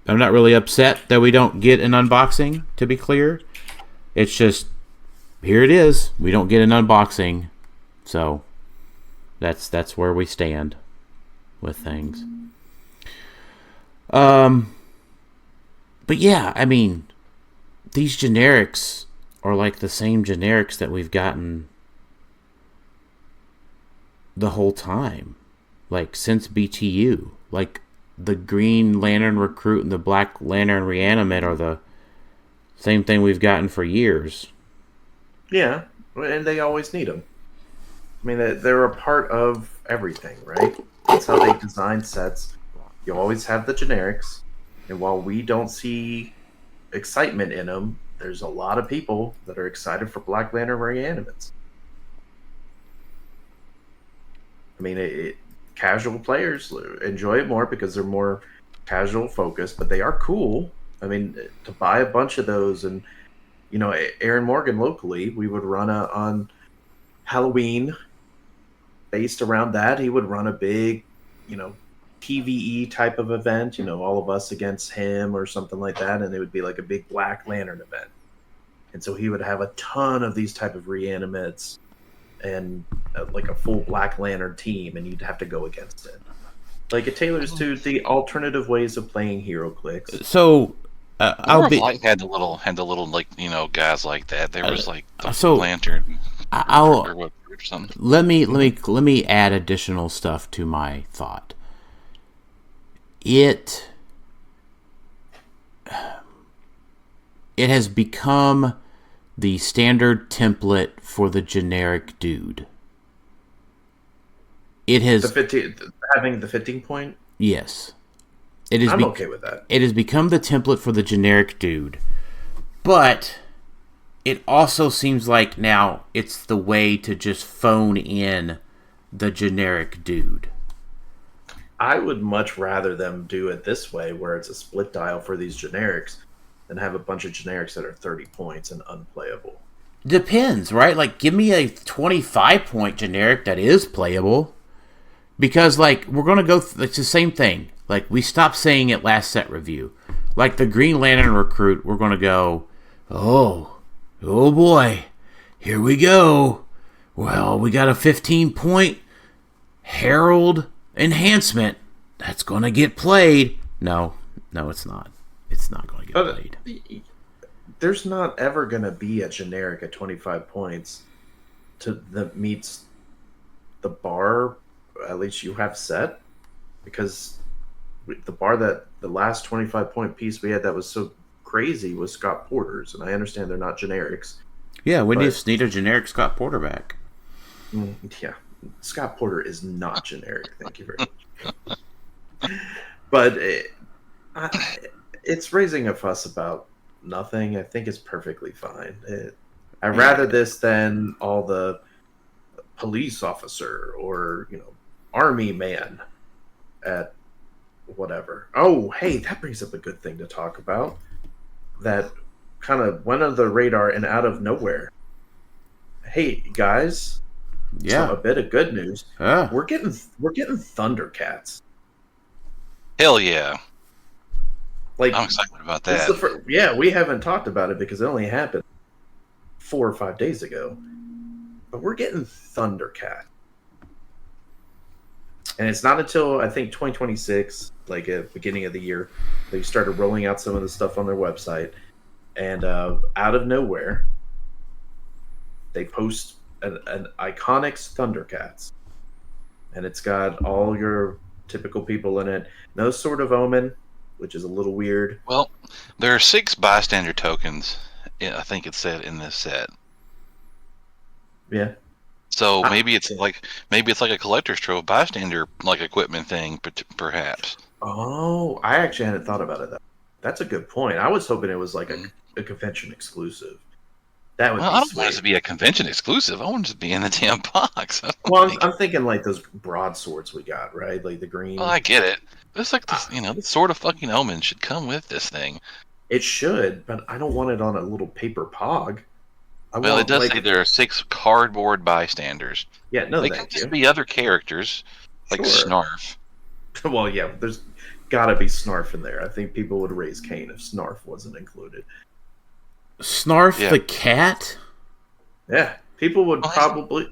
I'm not really upset that we don't get an unboxing, to be clear. It's just, here it is. We don't get an unboxing. So that's where we stand with things. But yeah, I mean, these generics are like the same generics that we've gotten the whole time, like since BTU. Like the Green Lantern Recruit and the Black Lantern Reanimate are the same thing we've gotten for years. Yeah, and they always need them. I mean, they're a part of everything, right? That's how they design sets. You always have the generics, and while we don't see excitement in them, there's a lot of people that are excited for Black Lantern Reanimates. I mean, casual players enjoy it more because they're more casual focused, but they are cool. I mean, to buy a bunch of those, and you know, Aaron Morgan locally, we would run on Halloween. Based around that, he would run a big, you know, PvE type of event, you know, all of us against him or something like that, and it would be like a big Black Lantern event. And so he would have a ton of these type of reanimates and like a full Black Lantern team, and you'd have to go against it. Like, it tailors to the alternative ways of playing HyperTime. So I'll be had the little like, you know, guys like that. There was like the Lantern. Or something. Let me add additional stuff to my thought. It has become the standard template for the generic dude. It has having the 15 point. Yes, it is. I'm okay with that. It has become the template for the generic dude, but it also seems like now it's the way to just phone in the generic dude. I would much rather them do it this way, where it's a split dial for these generics, than have a bunch of generics that are 30 points and unplayable. Depends, right? Like, give me a 25-point generic that is playable. Because, like, we're going to go... it's the same thing. Like, we stopped saying it last set review. Like, the Green Lantern recruit, we're going to go, oh boy, here we go. Well, we got a 15-point Herald enhancement. That's going to get played. No, it's not. It's not going to get played. There's not ever going to be a generic at 25 points that meets the bar, at least you have set, because the bar that the last 25-point piece we had that was so crazy was Scott Porter's, and I understand they're not generics. Yeah, we just need a generic Scott Porter back. Yeah, Scott Porter is not generic. Thank you very much. But it's raising a fuss about nothing. I think it's perfectly fine. I'd rather this than all the police officer or army man at whatever. Oh, hey, that brings up a good thing to talk about. That kind of went under the radar and out of nowhere. Hey guys, yeah, a bit of good news. We're getting Thundercats. Hell yeah! Like, I'm excited about that. We haven't talked about it because it only happened 4 or 5 days ago. But we're getting Thundercat. And it's not until, I think, 2026, like at the beginning of the year, they started rolling out some of the stuff on their website. And out of nowhere, they post an Iconics Thundercats. And it's got all your typical people in it. No Sword of Omen, which is a little weird. Well, there are 6 bystander tokens, I think it said, in this set. Yeah. So maybe it's like a collector's trove bystander like equipment thing, perhaps. Oh, I actually hadn't thought about it. That's a good point. I was hoping it was like a convention exclusive. That would be I don't sweet. want it to be a convention exclusive. I want it to be in the damn box. Well, I'm thinking like those broadswords we got, right? Like the green. Well, I get it. It's like this, the Sword of fucking Omen should come with this thing. It should, but I don't want it on a little paper pog. It does say there are 6 cardboard bystanders. Yeah, no, they could just be other characters, like Snarf. Well, yeah, there's got to be Snarf in there. I think people would raise Cain if Snarf wasn't included. Snarf the cat? Yeah, people would probably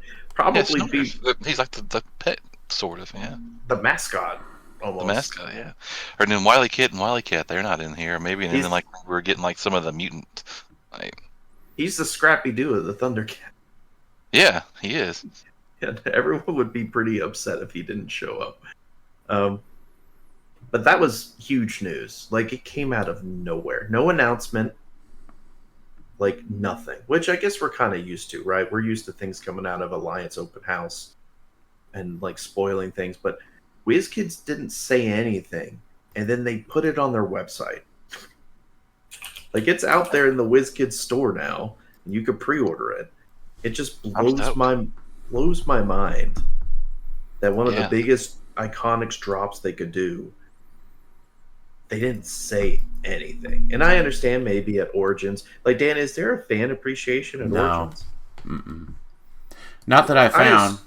be. He's like the pet, sort of, yeah. The mascot, almost. The mascot, yeah. Or then Wily Kit and Wily Cat, they're not in here. Maybe and then like we're getting like some of the mutant. He's the Scrappy Doo of the Thundercat. Yeah, he is. Yeah, everyone would be pretty upset if he didn't show up. But that was huge news. Like, it came out of nowhere. No announcement. Like, nothing. Which I guess we're kind of used to, right? We're used to things coming out of Alliance Open House and, like, spoiling things. But WizKids didn't say anything. And then they put it on their website. Like, it's out there in the WizKids store now, and you can pre-order it. It just blows my mind that one of the biggest Iconics drops they could do, they didn't say anything. And I understand maybe at Origins. Like, Dan, is there a fan appreciation at Origins? Mm-mm. Not that I found.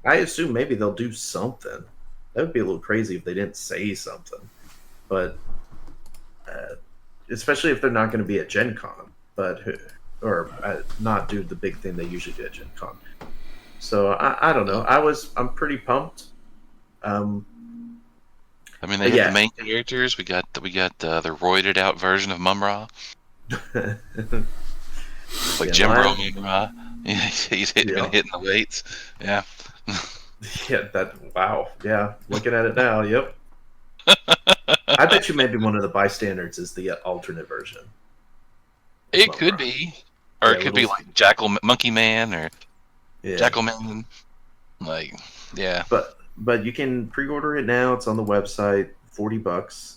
I assume maybe they'll do something. That would be a little crazy if they didn't say something. But... especially if they're not going to be at Gen Con, or not do the big thing they usually do at Gen Con. So I don't know. I'm pretty pumped. I mean, they have the main characters. We got the roided out version of Mumra, like Jim Bro Mumra. He's been hitting the weights. Yeah. Yeah. Wow. Yeah. Looking at it now. Yep. I bet you maybe one of the bystanders is the alternate version. It could be. Or it could be like Monkey Man or Jackal Man. Like, yeah. But you can pre-order it now. It's on the website. $40.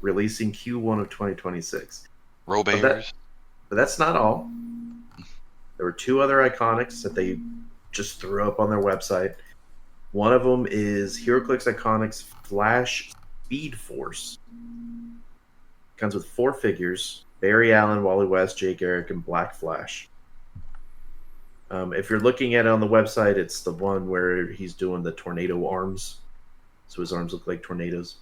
Releasing Q1 of 2026. Robears. But that's not all. There were 2 other Iconics that they just threw up on their website. One of them is Heroclix Iconics Flash Speed Force. Comes with 4 figures: Barry Allen, Wally West, Jake Eric, and Black Flash. If you're looking at it on the website, it's the one where he's doing the tornado arms. So his arms look like tornadoes.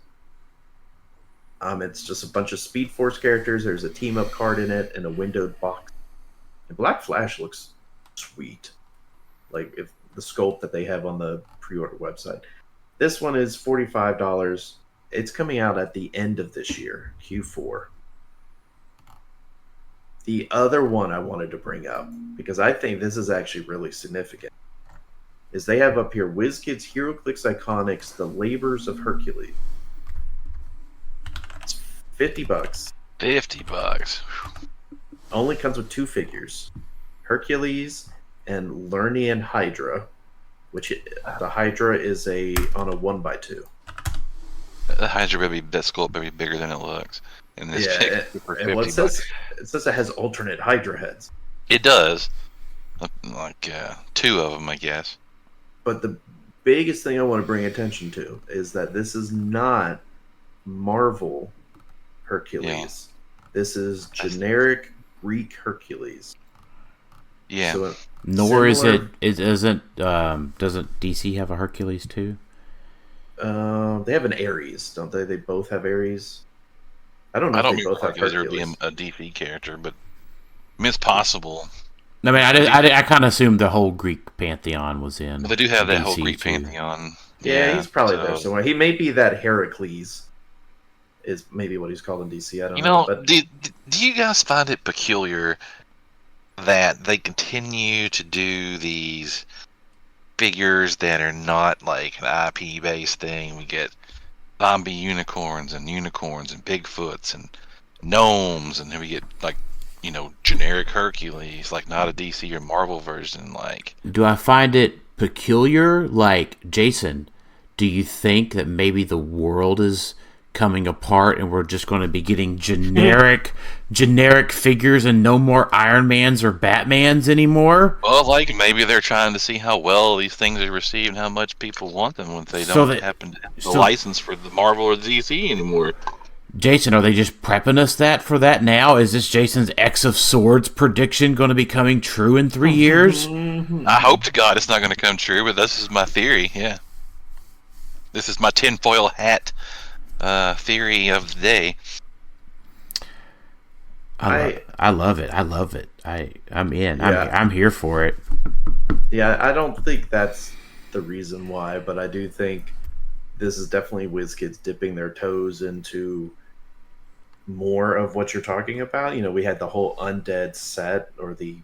It's just a bunch of Speed Force characters. There's a team-up card in it and a windowed box. And Black Flash looks sweet. Like if the sculpt that they have on the pre-order website. This one is $45. It's coming out at the end of this year, Q4. The other one I wanted to bring up, because I think this is actually really significant, is they have up here WizKids HeroClix Iconics, The Labors of Hercules. It's $50. $50. Only comes with 2 figures. Hercules and Lernian Hydra, which the Hydra is on a 1x2. The Hydra baby, that sculpt may be bigger than it looks. In this and what it says it has alternate Hydra heads. It does. Like 2 of them, I guess. But the biggest thing I want to bring attention to is that this is not Marvel Hercules. Yeah. This is generic Greek Hercules. Yeah. So Nor similar, doesn't DC have a Hercules too? They have an Ares, don't they? They both have Ares. I don't know if they both have Hercules. Be a DC character, but I mean, it's possible. I mean, I kind of assumed the whole Greek pantheon was in. Well, they do have that whole Greek pantheon. Yeah, he's probably there somewhere. He may be that Heroclix, is maybe what he's called in DC. I don't know. But do you guys find it peculiar that they continue to do these figures that are not like an IP-based thing? We get zombie unicorns and Bigfoots and gnomes, and then we get like, generic Hercules, like not a DC or Marvel version. Like, do I find it peculiar? Like, Jason, do you think that maybe the world is coming apart and we're just going to be getting generic figures and no more Iron Mans or Batmans anymore? Well, like maybe they're trying to see how well these things are received and how much people want them when they don't happen to have the license for the Marvel or DC anymore. Jason, are they just prepping us for that now? Is this Jason's X of Swords prediction going to be coming true in 3 years? I hope to God it's not going to come true, but this is my theory, yeah. This is my tinfoil hat theory of the day. I love it. I'm in. Yeah. I'm here for it. Yeah, I don't think that's the reason why, but I do think this is definitely WizKids dipping their toes into more of what you're talking about. We had the whole Undead set or the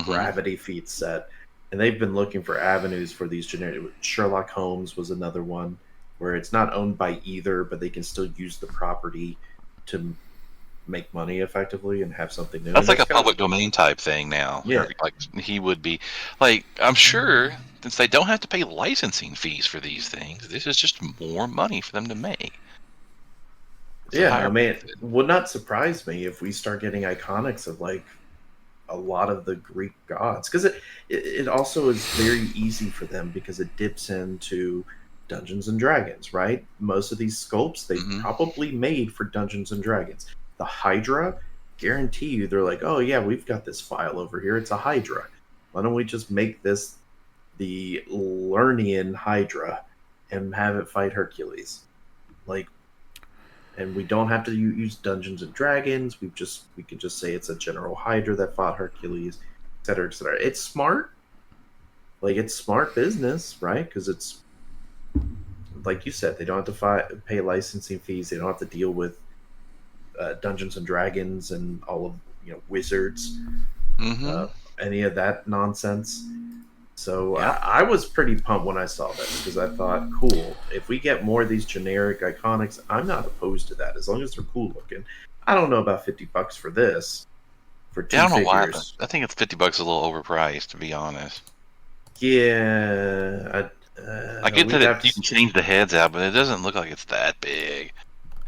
Gravity Feet set, and they've been looking for avenues for these generic. Sherlock Holmes was another one where it's not owned by either, but they can still use the property to make money effectively and have something new. That's like a public domain type thing now. Yeah. Like he would be like, I'm sure since they don't have to pay licensing fees for these things, this is just more money for them to make. Yeah, I mean, it would not surprise me if we start getting iconics of like a lot of the Greek gods, because it also is very easy for them because it dips into Dungeons and Dragons, right? Most of these sculpts they probably made for Dungeons and Dragons. The Hydra, guarantee you, they're like, oh yeah, we've got this file over here. It's a Hydra. Why don't we just make this the Lernian Hydra and have it fight Hercules? Like, and we don't have to use Dungeons and Dragons. We could just say it's a general Hydra that fought Hercules, etc., etc. It's smart. Like, it's smart business, right? Because it's, like you said, they don't have to pay licensing fees. They don't have to deal with Dungeons and Dragons and all of wizards, any of that nonsense. So yeah. I was pretty pumped when I saw this because I thought, cool, if we get more of these generic iconics, I'm not opposed to that as long as they're cool looking. I don't know about $50 for this. For two I don't figures. know why. I think it's $50 a little overpriced, to be honest. Yeah, I get that you can change the heads out, but it doesn't look like it's that big.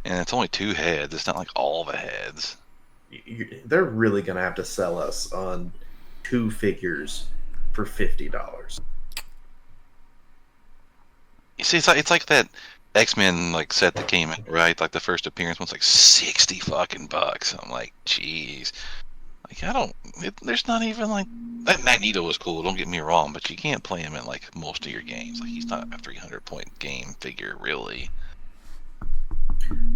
And it's only 2 heads. It's not like all the heads. They're really going to have to sell us on 2 figures for $50. You see, it's like that X-Men set that came out, right? Like the first appearance was like $60 fucking bucks. I'm like, jeez. Like, I don't. There's not even like that. Magneto was cool. Don't get me wrong, but you can't play him in like most of your games. Like, he's not a 300-point game figure, really.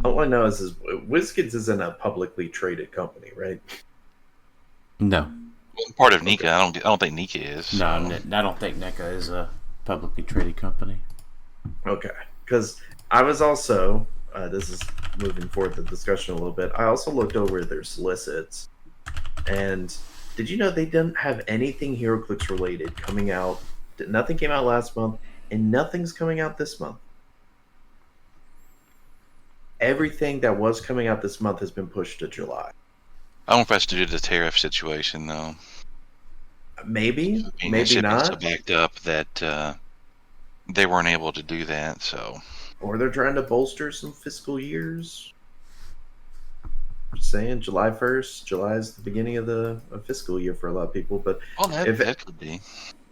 All I know is WizKids isn't a publicly traded company, right? No. Part of NECA. I don't think NECA is. No, So. I don't think NECA is a publicly traded company. Okay, because I was also this is moving forward the discussion a little bit. I also looked over their solicits, and did you know they didn't have anything Heroclix related coming out? Nothing came out last month, and nothing's coming out this month. Everything that was coming out this month has been pushed to July. I don't know if that's due to the tariff situation, though. Maybe, I mean, maybe not. So backed up that they weren't able to do that. So, or they're trying to bolster some fiscal years. Just saying, July 1st. July is the beginning of the fiscal year for a lot of people. But that could be.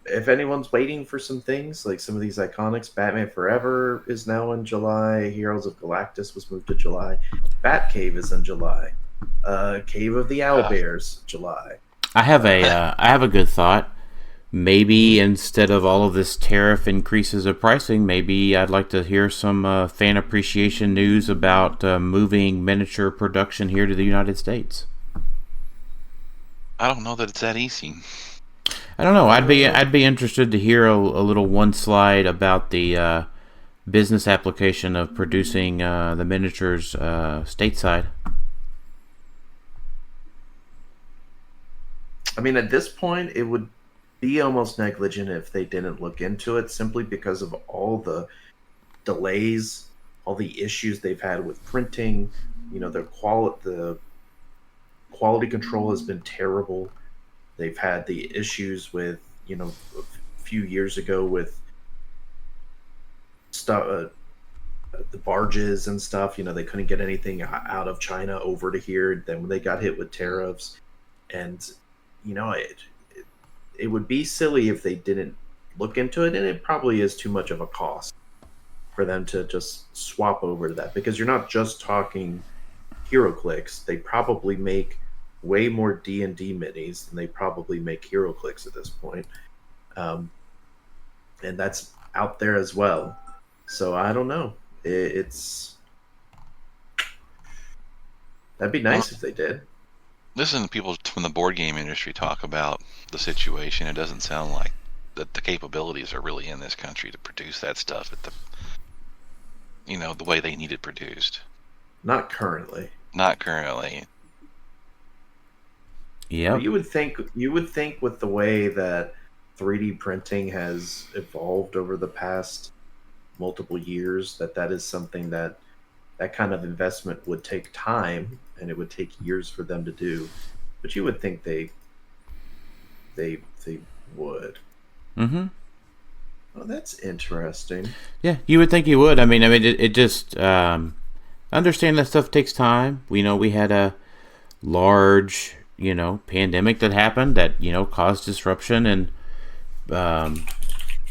If anyone's waiting for some things, like some of these iconics, Batman Forever is now in July. Heroes of Galactus was moved to July. Batcave is in July. Cave of the Owlbears, July. I have a good thought. Maybe instead of all of this tariff increases of pricing, maybe I'd like to hear some fan appreciation news about moving miniature production here to the United States. I don't know that it's that easy. I don't know. I'd be interested to hear a little one slide about the business application of producing the miniatures stateside. I mean, at this point, it would be almost negligent if they didn't look into it, simply because of all the delays, all the issues they've had with printing. You know, the quality control has been terrible. They've had the issues with, you know, a few years ago with stuff, the barges and stuff. You know, they couldn't get anything out of China over to here. Then when they got hit with tariffs, and you know, it would be silly if they didn't look into it, and it probably is too much of a cost for them to just swap over to that, because you're not just talking Heroclix. They probably make way more D&D minis than they probably make Heroclix at this point, and that's out there as well. So I don't know. It's that'd be nice if they did. Listening to people from the board game industry talk about the situation, it doesn't sound like that the capabilities are really in this country to produce that stuff at the, you know, the way they need it produced. Not currently. Not currently. Yeah. You would think with the way that 3D printing has evolved over the past multiple years, that is something that kind of investment would take time, and it would take years for them to do. But you would think they would. Mm-hmm. Oh, that's interesting. Yeah, you would think you would. I mean, it just understand that stuff takes time. We know we had a large, you know, pandemic that happened that, you know, caused disruption and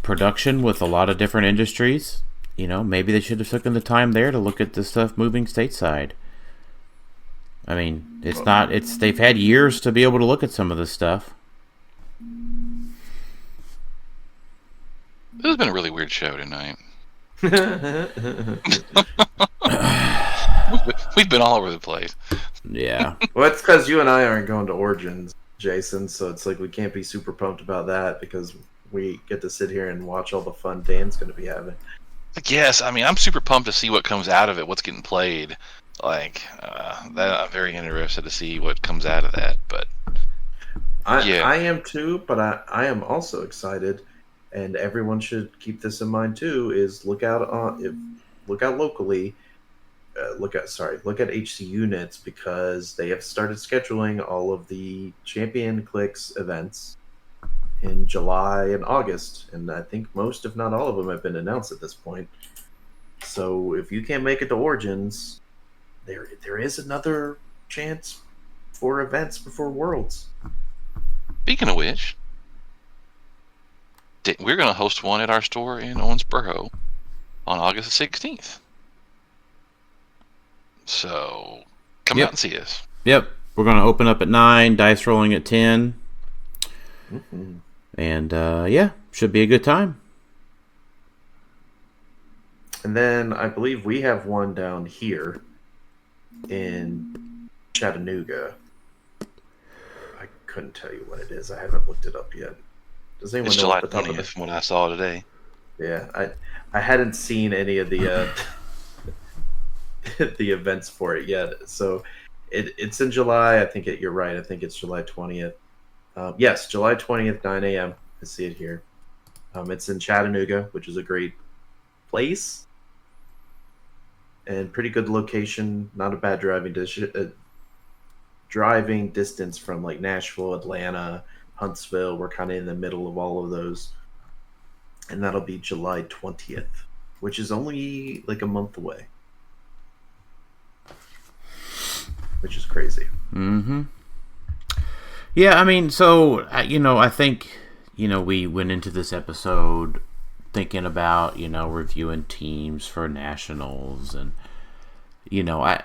production with a lot of different industries. You know, maybe they should have taken the time there to look at the stuff moving stateside. I mean, they've had years to be able to look at some of this stuff. This has been a really weird show tonight. We've been all over the place. Yeah. Well, it's because you and I aren't going to Origins, Jason, so it's like we can't be super pumped about that because we get to sit here and watch all the fun Dan's going to be having. Yes, I mean, I'm super pumped to see what comes out of it, what's getting played. Like, that, I'm very interested to see what comes out of that. But I am too, but I am also excited, and everyone should keep this in mind too. Is look out locally. Look at HC Units, because they have started scheduling all of the Champion Clix events in July and August, and I think most, if not all of them, have been announced at this point. So if you can't make it to Origins, there is another chance for events before Worlds. Speaking of which, we're going to host one at our store in Owensboro on August the 16th. So come out and see us. Yep. We're going to open up at 9, dice rolling at 10. Mm-hmm. And, yeah, should be a good time. And then I believe we have one down here in Chattanooga. I couldn't tell you what it is. I haven't looked it up yet. Does anyone It's know July off the top of 20th from what I saw today. Yeah, I hadn't seen any of the the events for it yet. So it's in July. I think you're right. I think it's July 20th. Yes, July 20th, 9 a.m. I see it here. It's in Chattanooga, which is a great place and pretty good location. Not a bad driving distance from like Nashville, Atlanta, Huntsville. We're kind of in the middle of all of those. And that'll be July 20th, which is only like a month away. Which is crazy. Mm-hmm. Yeah, I mean, so, I think, we went into this episode thinking about, reviewing teams for nationals. And, I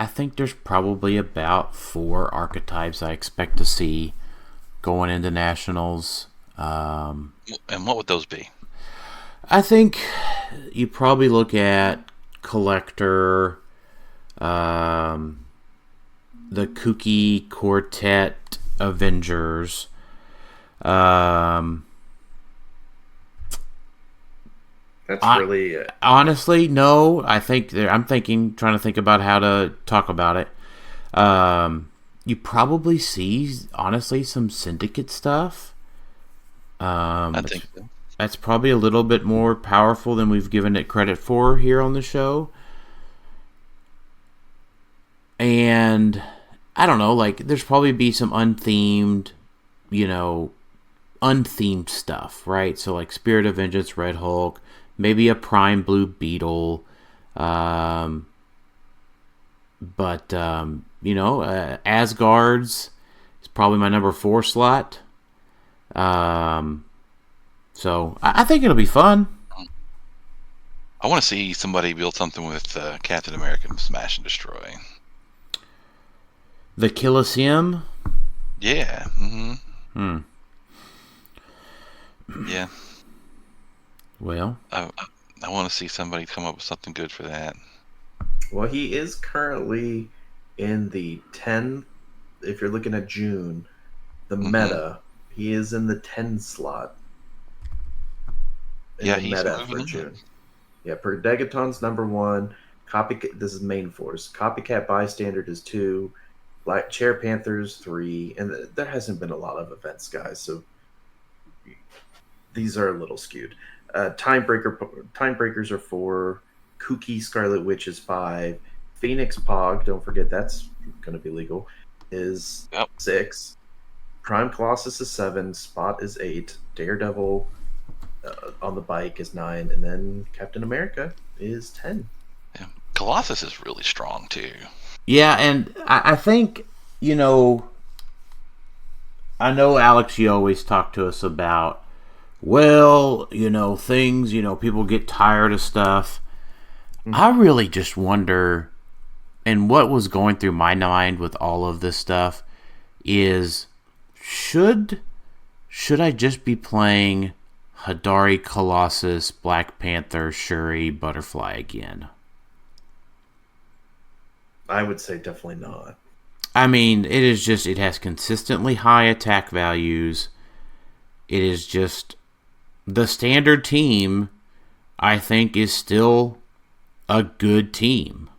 think there's probably about 4 archetypes I expect to see going into nationals. And what would those be? I think you probably look at Collector, the Kooky Quartet Avengers, That's really honestly, no. I'm trying to think about how to talk about it. You probably see, honestly, some Syndicate stuff. I think so. That's probably a little bit more powerful than we've given it credit for here on the show. And I don't know, like, there's probably be some unthemed stuff, right? So, like, Spirit of Vengeance, Red Hulk, maybe a Prime Blue Beetle, Asgard's is probably my number 4 slot. So I think it'll be fun. I want to see somebody build something with Captain America Smash and Destroy. The Colosseum? Yeah. Mm-hmm. Yeah. Well, I want to see somebody come up with something good for that. Well, he is currently in the 10. If you're looking at June, the meta, he is in the 10 slot. Yeah, he's meta moving for in. June. Yeah, Predegaton's number 1. This is main force. Copycat Bystander is 2. Black Chair Panthers 3. And there hasn't been a lot of events, guys. So these are a little skewed. Timebreakers are 4. Kooky Scarlet Witch is 5. Phoenix Pog, don't forget that's going to be legal, is 6. Prime Colossus is 7. Spot is 8. Daredevil on the bike is 9. And then Captain America is 10. Yeah. Colossus is really strong, too. yeah, and I think, I know, Alex, you always talk to us about, things, people get tired of stuff. I really just wonder, and what was going through my mind with all of this stuff is, should I just be playing Hadari, Colossus, Black Panther, Shuri, Butterfly again? I would say definitely not. I mean, it has consistently high attack values. It is just, the standard team, I think, is still a good team.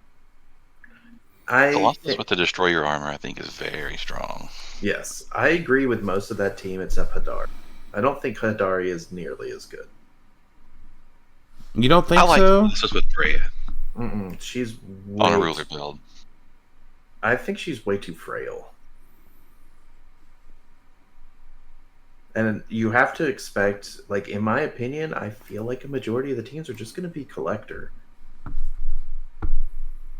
Colossus with the Destroyer armor, I think, is very strong. Yes, I agree with most of that team except Hadari. I don't think Hadari is nearly as good. You don't think I like so? Colossus with Freya She's on a ruler build. I think she's way too frail. And you have to expect, like, in my opinion, I feel like a majority of the teams are just going to be Collector.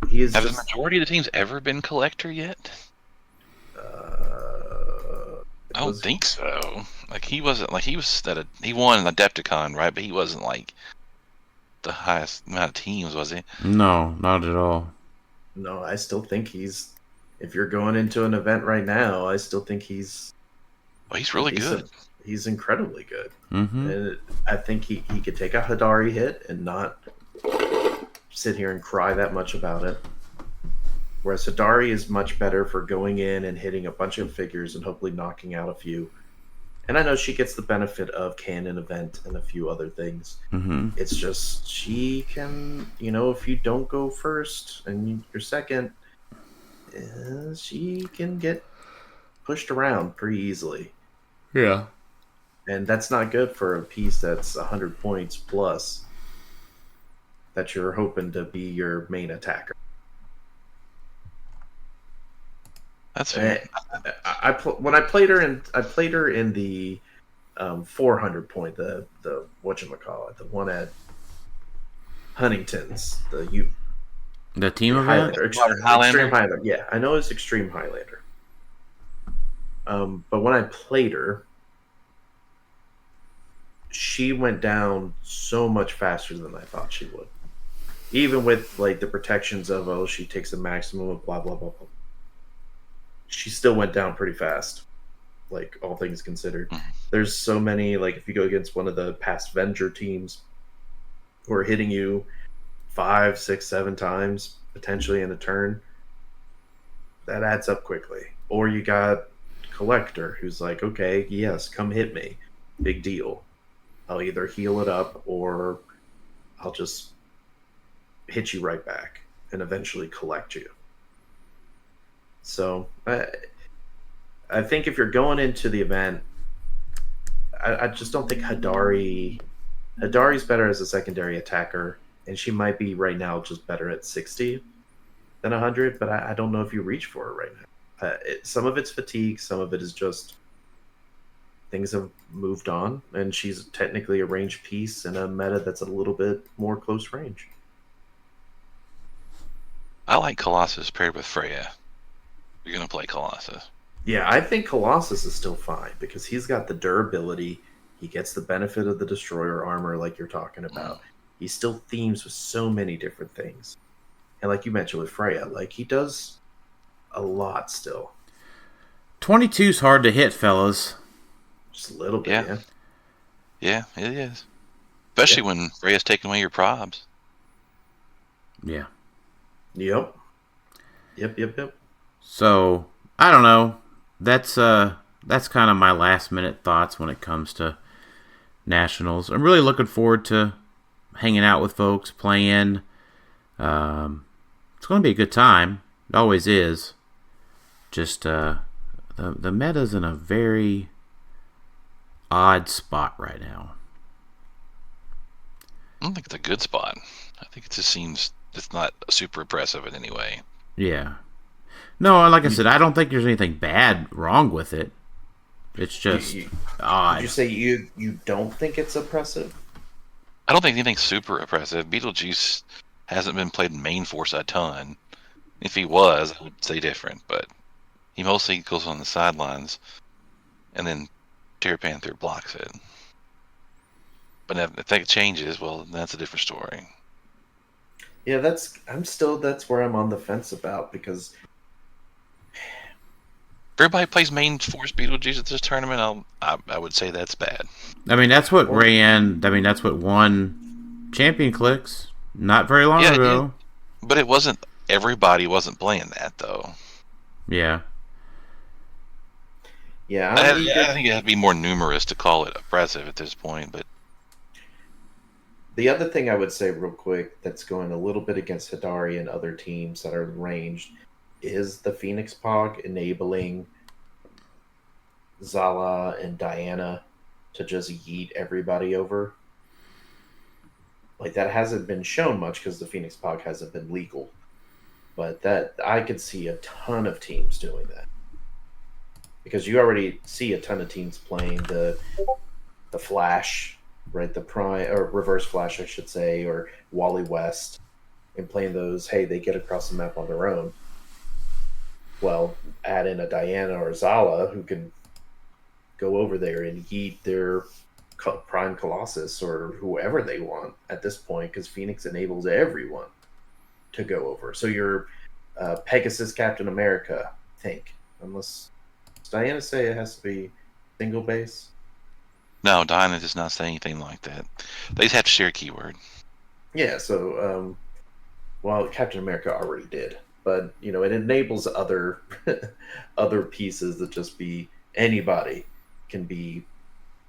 Have the majority of the teams ever been Collector yet? I don't think so. Like, he wasn't, like, he won an Adepticon, right? But he wasn't, like, the highest amount of teams, was he? No, not at all. No, I still think he's if you're going into an event right now, I still think he's really good. He's incredibly good. Mm-hmm. And I think he could take a Hadari hit and not sit here and cry that much about it. Whereas Hadari is much better for going in and hitting a bunch of figures and hopefully knocking out a few. And I know she gets the benefit of Canon event and a few other things. Mm-hmm. It's just she can, if you don't go first and you're second, she can get pushed around pretty easily. Yeah. And that's not good for a piece that's 100 points plus that you're hoping to be your main attacker. That's fair. When I played her in the 400 point, the whatchamacallit, the one at Huntington's, the team event? Highlander, Extreme Highlander. Yeah, I know it's Extreme Highlander. But when I played her, she went down so much faster than I thought she would. Even with like the protections of she takes a maximum of blah blah blah blah. She still went down pretty fast. Like all things considered. There's so many, like if you go against one of the past Venger teams who are hitting you 5, 6, 7 times potentially in a turn, that adds up quickly. Or you got Collector who's like, okay, yes, come hit me. Big deal. I'll either heal it up or I'll just hit you right back and eventually collect you. So I think if you're going into the event, I just don't think Hadari's better as a secondary attacker, and she might be right now just better at 60 than 100, but I don't know if you reach for her right now. Some of it's fatigue, some of it is just things have moved on, and she's technically a ranged piece in a meta that's a little bit more close range. I like Colossus paired with Freya. You're going to play Colossus. Yeah, I think Colossus is still fine because he's got the durability. He gets the benefit of the destroyer armor like you're talking about. He still themes with so many different things. And like you mentioned with Freya, like he does a lot still. 22's hard to hit, fellas. Just a little bit, yeah. Yeah, it is. Especially when Freya's taking away your probs. Yeah. Yep. So, I don't know. That's kind of my last minute thoughts when it comes to Nationals. I'm really looking forward to hanging out with folks, playing. It's going to be a good time. It always is. Just the meta's in a very odd spot right now. I don't think it's a good spot. I think it just seems it's not super impressive in any way. Yeah. No, like I said, I don't think there's anything bad wrong with it. It's just odd. Did you say you don't think it's oppressive? I don't think anything's super oppressive. Beetlejuice hasn't been played in main force a ton. If he was, I would say different, but he mostly goes on the sidelines, and then Terra Panther blocks it. But if that changes, well, that's a different story. Yeah, that's where I'm on the fence about, because if everybody plays main force Beetlejuice at this tournament, I would say that's bad. I mean, that's what that's what won Champion Clix not very long ago. But everybody wasn't playing that, though. Yeah. Yeah, I think it had to be more numerous to call it oppressive at this point, but the other thing I would say real quick that's going a little bit against Hadari and other teams that are ranged is the Phoenix Pog enabling Zala and Diana to just yeet everybody over. Like, that hasn't been shown much because the Phoenix Pog hasn't been legal. But that I could see a ton of teams doing that. Because you already see a ton of teams playing the Flash, right? The Prime, or Reverse Flash, I should say, or Wally West, and playing those, hey, they get across the map on their own. Well, add in a Diana or Zala who can go over there and yeet their Prime Colossus or whoever they want at this point, because Phoenix enables everyone to go over. So you're Pegasus Captain America, I think. Unless, does Diana say it has to be single base? No, Diana does not say anything like that. They just have to share a keyword. Yeah, so, well, Captain America already did. But, you know, it enables other other pieces that just be anybody can be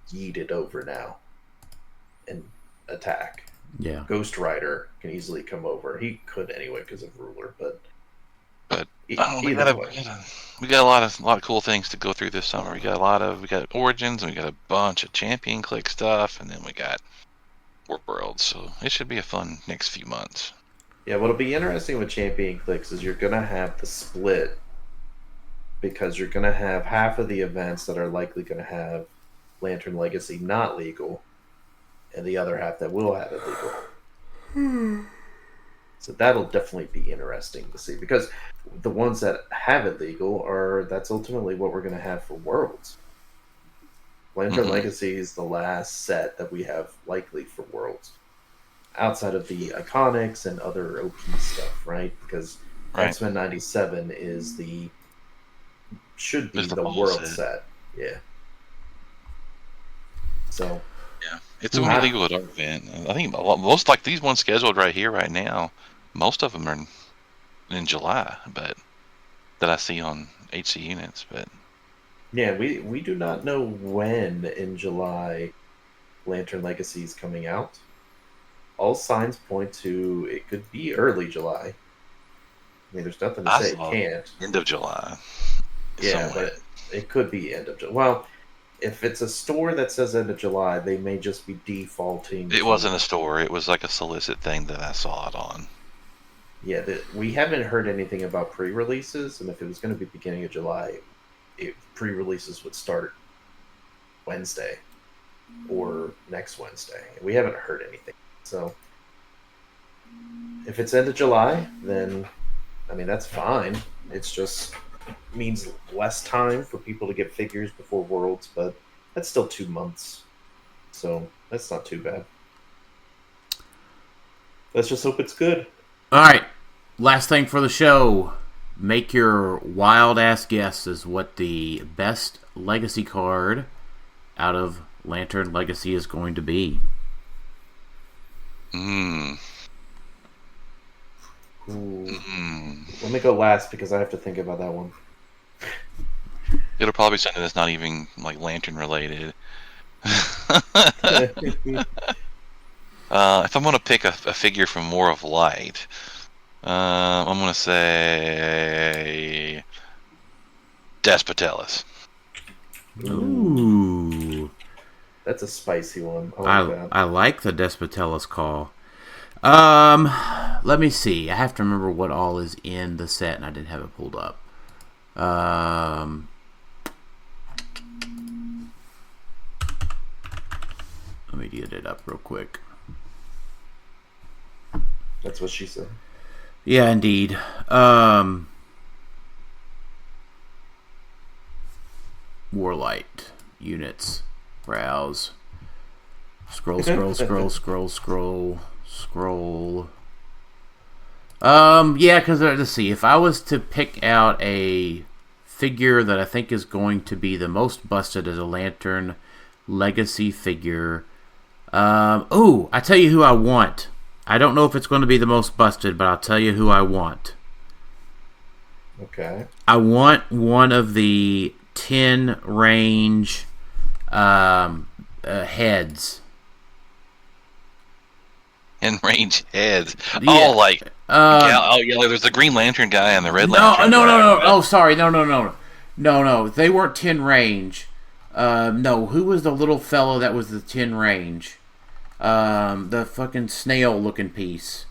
yeeted over now and attack. Yeah. Ghost Rider can easily come over. He could anyway because of Ruler, but we got a lot of cool things to go through this summer. We got Origins, and we got a bunch of Champion Click stuff, and then we got Worlds. So it should be a fun next few months. Yeah, what'll be interesting with Champion Clicks is you're gonna have the split because you're gonna have half of the events that are likely gonna have Lantern Legacy not legal, and the other half that will have it legal. So that'll definitely be interesting to see because the ones that have it legal that's ultimately what we're gonna have for Worlds. Lantern Legacy is the last set that we have likely for Worlds. Outside of the Iconics and other OP stuff, right? Because X-Men 97 should be the World set. Yeah. So. Yeah, it's only legal at our event. I think most like these ones scheduled right here, right now. Most of them are in July, but that I see on HC units. But yeah, we do not know when in July Lantern Legacy is coming out. All signs point to it could be early July. I mean, there's nothing to say it can't. End of July. Yeah, somewhere. But it could be end of July. Well, if it's a store that says end of July, they may just be defaulting. It wasn't a store. It was like a solicit thing that I saw it on. Yeah, we haven't heard anything about pre-releases, and if it was going to be beginning of July, pre-releases would start Wednesday or next Wednesday. We haven't heard anything. So, if it's end of July, then, I mean, that's fine. It's just means less time for people to get figures before Worlds, but that's still 2 months. So, that's not too bad. Let's just hope it's good. All right. Last thing for the show. Make your wild-ass guess as what the best Legacy card out of Lantern Legacy is going to be. Let me go last because I have to think about that one. It'll probably be something that's not even like Lantern related. If I'm gonna pick a figure from More of Light, I'm gonna say Despotellus. Ooh, that's a spicy one. I like the Despotellus call. Let me see. I have to remember what all is in the set, and I didn't have it pulled up. Let me get it up real quick. That's what she said. Yeah, indeed. Warlight units. Browse. Scroll. Yeah, because let's see. If I was to pick out a figure that I think is going to be the most busted as a Lantern Legacy figure, I tell you who I want. I don't know if it's going to be the most busted, but I'll tell you who I want. Okay. I want one of the 10 range heads. In range heads. Yeah. Oh, like there's the Green Lantern guy and the Red Lantern. No. Oh, sorry. No. They weren't 10 range. No. Who was the little fellow that was the 10 range? The fucking snail-looking piece.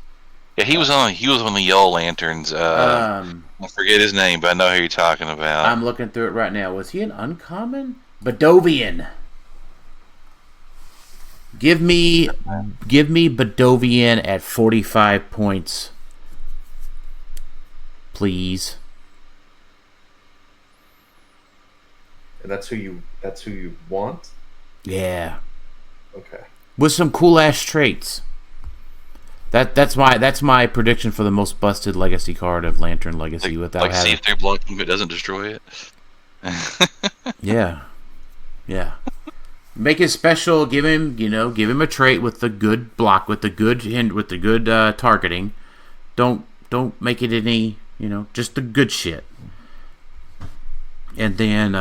Yeah, he was on the Yellow Lanterns. I forget his name, but I know who you're talking about. I'm looking through it right now. Was he an uncommon? Bedovian. Give me Bedovian at 45 points, please. And that's who you want? Yeah. Okay. With some cool ass traits. That's my prediction for the most busted legacy card of Lantern Legacy without having. See if they're blocking, but doesn't destroy it. Yeah. Make it special. Give him a trait with the good block, with the good targeting. Don't make it any, just the good shit. And then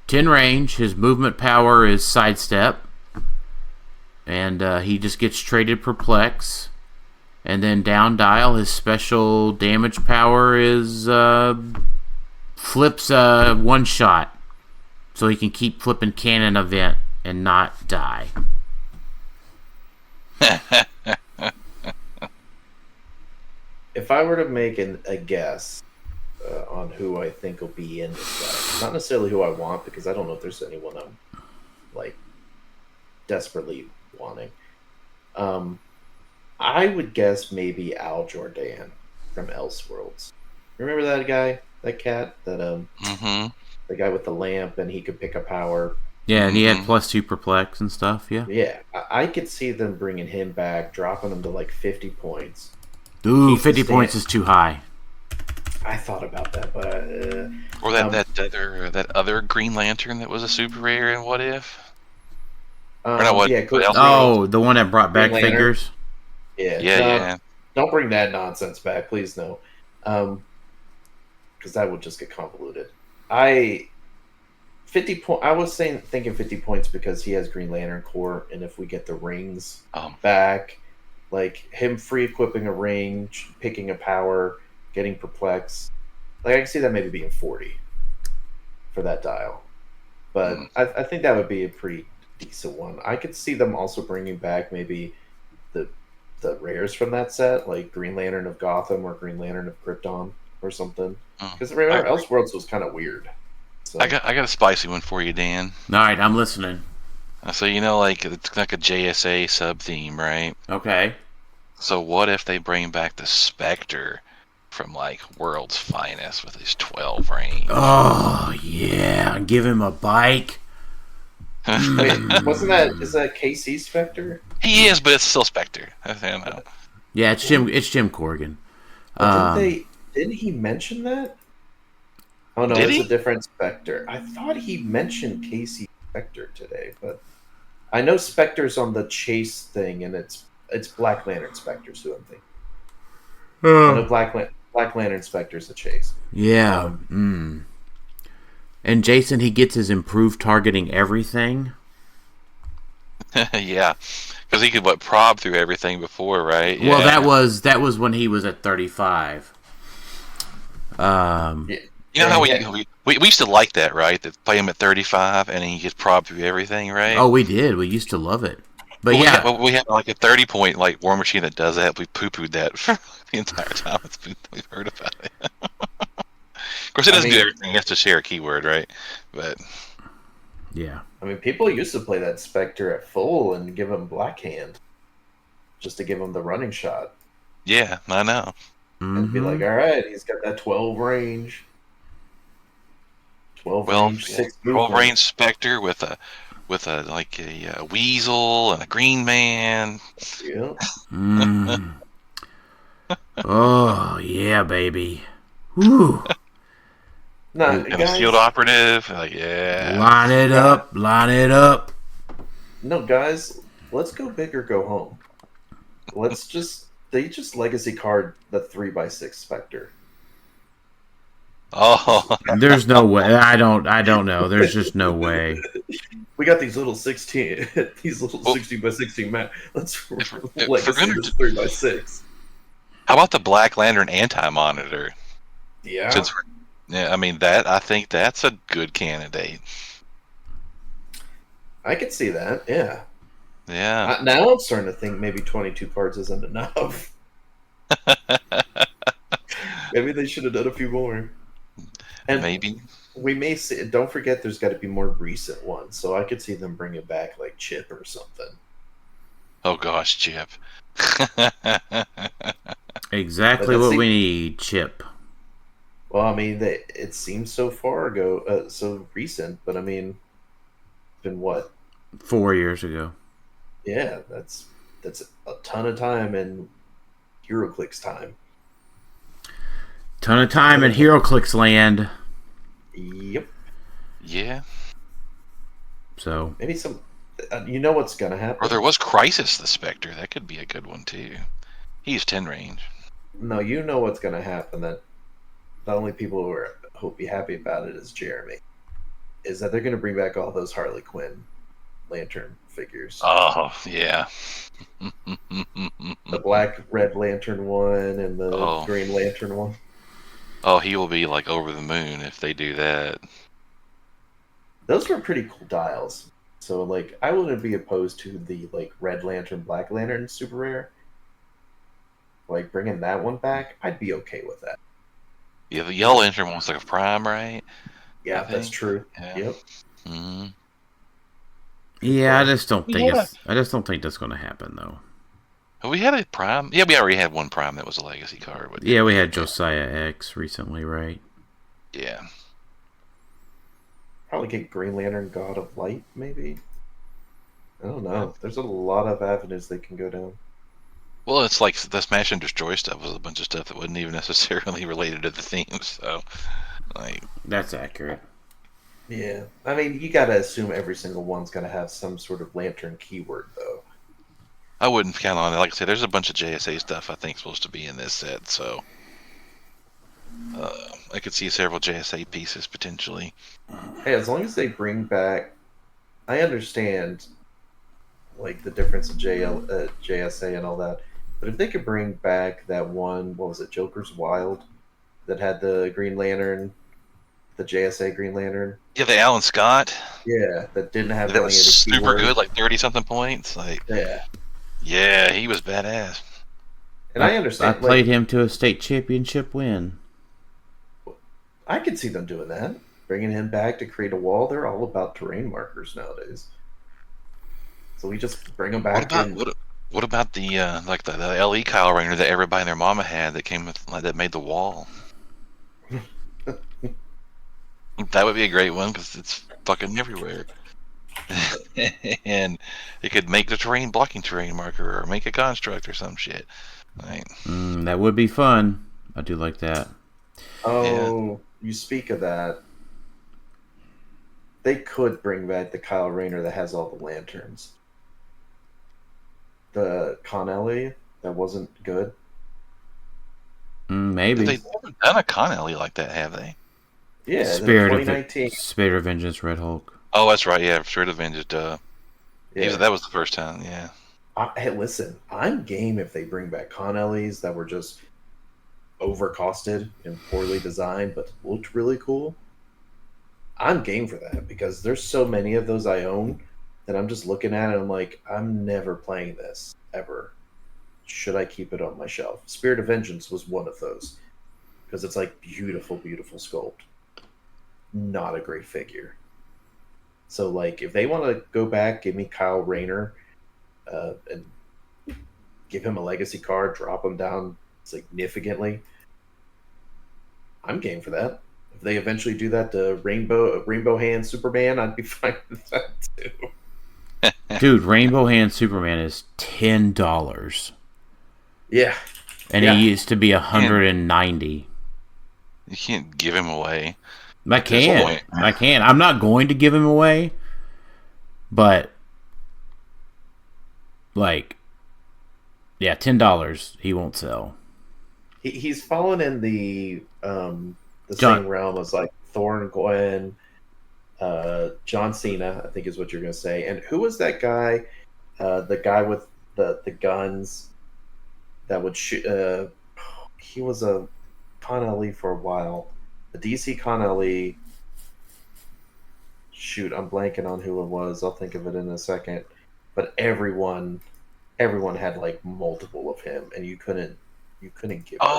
10 range. His movement power is sidestep, and he just gets traded perplex. And then down dial, his special damage power is flips one shot, so he can keep flipping cannon event and not die. If I were to make a guess on who I think will be in this deck, not necessarily who I want, because I don't know if there's anyone I'm like desperately wanting. I would guess maybe Al Jordan from Elseworlds. Remember that guy, that cat, that the guy with the lamp, and he could pick a power. Yeah, and he had +2 perplex and stuff. Yeah. Yeah, I could see them bringing him back, dropping him to like 50 points. Ooh, 50 points is too high. I thought about that, but or that other Green Lantern that was a super rare in What If? Or not what? Yeah, the one that brought back figures. Yeah. Don't bring that nonsense back, please. No, because that would just get convoluted. I was thinking 50 points because he has Green Lantern core, and if we get the rings back, like him free equipping a ring, picking a power, getting perplexed, like I can see that maybe being 40 for that dial. But I think that would be a pretty decent one. I could see them also bringing back maybe the rares from that set, like Green Lantern of Gotham or Green Lantern of Krypton or something. Because remember, Elseworlds was kind of weird. So. I got a spicy one for you, Dan. All right, I'm listening. So like it's like a JSA sub theme, right? Okay. So what if they bring back the Spectre from like World's Finest with his 12 range? Oh yeah, give him a bike. Wait, is that KC Spectre? He is, but it's still Spectre. I don't know. Yeah, it's Jim Corrigan. Didn't he mention that? Oh no, it's a different Spectre. I thought he mentioned KC Spectre today, but I know Spectre's on the Chase thing, and it's Black Lantern Spectre's who I'm thinking. I know Black Lantern Spectre's the Chase. Yeah. And Jason, he gets his improved targeting everything. Yeah, because he could prob through everything before, right? Well, that was when he was at 35. You know how we used to like that, right? That play him at 35 and he gets prob through everything, right? Oh, we did. We used to love it. But we have like a 30-point like War Machine that does that. We poo-pooed that for the entire time we've heard about it. Of course, it doesn't do everything. It has to share a keyword, right? But yeah, I mean, people used to play that Spectre at full and give him Black Hand just to give him the running shot. Yeah, I know. And be like, all right, he's got that 12 range. 12 range Spectre with a weasel and a green man. Yeah. Oh yeah, baby. Woo. And a shield operative, yeah. Line it up. No, guys, let's go big or go home. They just legacy card the 3x6 Spectre. Oh, there's no way. I don't know. There's just no way. We got these little 16 by 16 map. Let's legacy this 3x6. How about the Black Lantern anti-monitor? Yeah. I mean I think that's a good candidate. I could see that. Yeah. Yeah. Now I'm starting to think maybe 22 cards isn't enough. Maybe they should have done a few more. And maybe we may see. Don't forget, there's got to be more recent ones. So I could see them bring it back like Chip or something. Oh gosh, Chip. Exactly what we need, Chip. Well, I mean, it seems so far ago, so recent, but I mean, it's been what? 4 years ago. Yeah, that's ton of time in Heroclix time. Ton of time in Heroclix land. Yep. Yeah. So maybe some. You know what's gonna happen? Or there was Crisis the Spectre. That could be a good one too. He's 10 range. No, you know what's gonna happen. That the only people who will be happy about it is Jeremy. Is that they're gonna bring back all those Harley Quinn Lantern figures. Oh yeah. The black red Lantern one and the Green Lantern one. Oh, he will be like over the moon if they do that. Those were pretty cool dials. So like, I wouldn't be opposed to the like Red Lantern, Black Lantern super rare. Like bringing that one back, I'd be okay with that. Yeah, the Yellow Lantern one's like a prime, right? Yeah, that's true. Yeah. Yep. Mm-hmm. yeah, I just don't think that's going to happen though. We had a prime. Yeah, we already had one prime that was a legacy card. But Yeah, we had Josiah X recently, right? Yeah. Probably get Green Lantern, God of Light, maybe. I don't know. There's a lot of avenues they can go down. Well, it's like the Smash and Destroy stuff was a bunch of stuff that wasn't even necessarily related to the themes. So, like, that's accurate. Yeah, I mean, you got to assume every single one's going to have some sort of Lantern keyword, though. I wouldn't count on it. Like I said, there's a bunch of JSA stuff I think supposed to be in this set, so I could see several JSA pieces potentially. Hey, as long as they bring back, I understand, like the difference of JSA and all that, but if they could bring back that one, what was it, Joker's Wild, that had the Green Lantern, the JSA Green Lantern. Yeah, the Alan Scott. Yeah, that didn't have that any was of the super keywords. good, like 30-something points. Like, yeah, he was badass. And I understand. I played him to a state championship win. I could see them doing that, bringing him back to create a wall. They're all about terrain markers nowadays. So we just bring him back. What about the like the LE Kyle Rayner that everybody and their mama had that came with that made the wall? That would be a great one because it's fucking everywhere. And it could make the blocking terrain marker or make a construct or some shit. Right. That would be fun. I do like that. Oh, you speak of that. They could bring back the Kyle Rayner that has all the lanterns. The Connelly that wasn't good. Maybe. They've never done a Connelly like that, have they? Yeah, Spirit 2019. Spirit of Vengeance, Red Hulk. Oh, that's right. Yeah, Spirit of Vengeance. Yeah. That was the first time. Yeah. Hey, listen, I'm game if they bring back Connellys that were just overcosted and poorly designed, but looked really cool. I'm game for that because there's so many of those I own that I'm just looking at it and I'm like, I'm never playing this ever. Should I keep it on my shelf? Spirit of Vengeance was one of those because it's like beautiful, beautiful sculpt. Not a great figure. So like, if they want to go back, give me Kyle Rayner, and give him a legacy card, drop him down significantly. I'm game for that. If they eventually do that to Rainbow Hand Superman, I'd be fine with that too. Dude, Rainbow Hand Superman is $10. Yeah. And he used to be $190. You can't give him away. I can. I'm not going to give him away, but like, yeah, $10 he won't sell. He's fallen in the same realm as like Thorn Gwen, John Cena, I think is what you're going to say. And who was that guy? The guy with the guns that would shoot. He was a Connelly for a while. The DC Connelly. Shoot, I'm blanking on who it was. I'll think of it in a second. But everyone had like multiple of him, and you couldn't give. Yeah,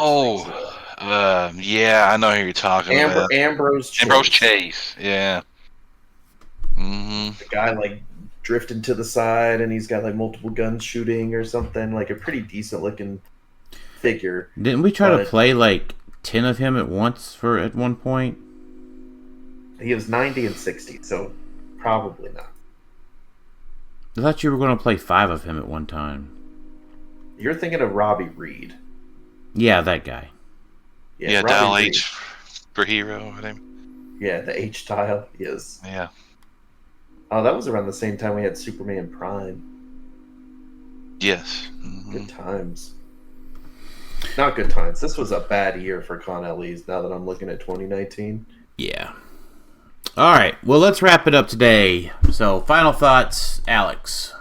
I know who you're talking about. Ambrose Chase. Yeah. Mm-hmm. The guy like drifting to the side, and he's got like multiple guns shooting or something. Like a pretty decent looking figure. Didn't we try to play like 10 of him at once at one point? He was 90 and 60, so probably not. I thought you were going to play 5 of him at one time. You're thinking of Robbie Reed. Yeah, that guy. Yeah, Robbie dial Reed. H for hero. I think. Yeah, the H tile. Yes. Yeah. Oh, that was around the same time we had Superman Prime. Yes. Mhm. Good times. Not good times. This was a bad year for Con LEs now that I'm looking at 2019. Yeah. All right. Well, let's wrap it up today. So, final thoughts, Alex.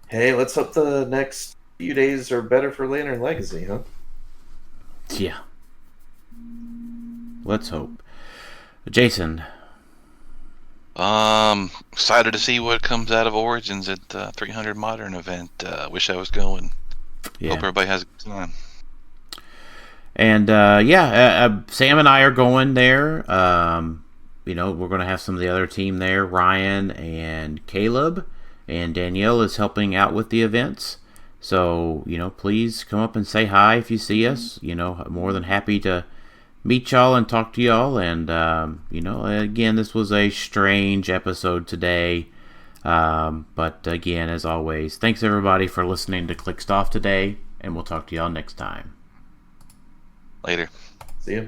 Hey, let's hope the next few days are better for Lantern Legacy, huh? Yeah. Let's hope. Jason. Excited to see what comes out of Origins at the 300 Modern event. Wish I was going. Yeah. Hope everybody has a good time. And Sam and I are going there. We're going to have some of the other team there, Ryan and Caleb, and Danielle is helping out with the events. So, please come up and say hi if you see us. More than happy to meet y'all and talk to y'all. And, again, this was a strange episode today. But again, as always, thanks everybody for listening to Clixed Off today, and we'll talk to y'all next time. Later. See ya.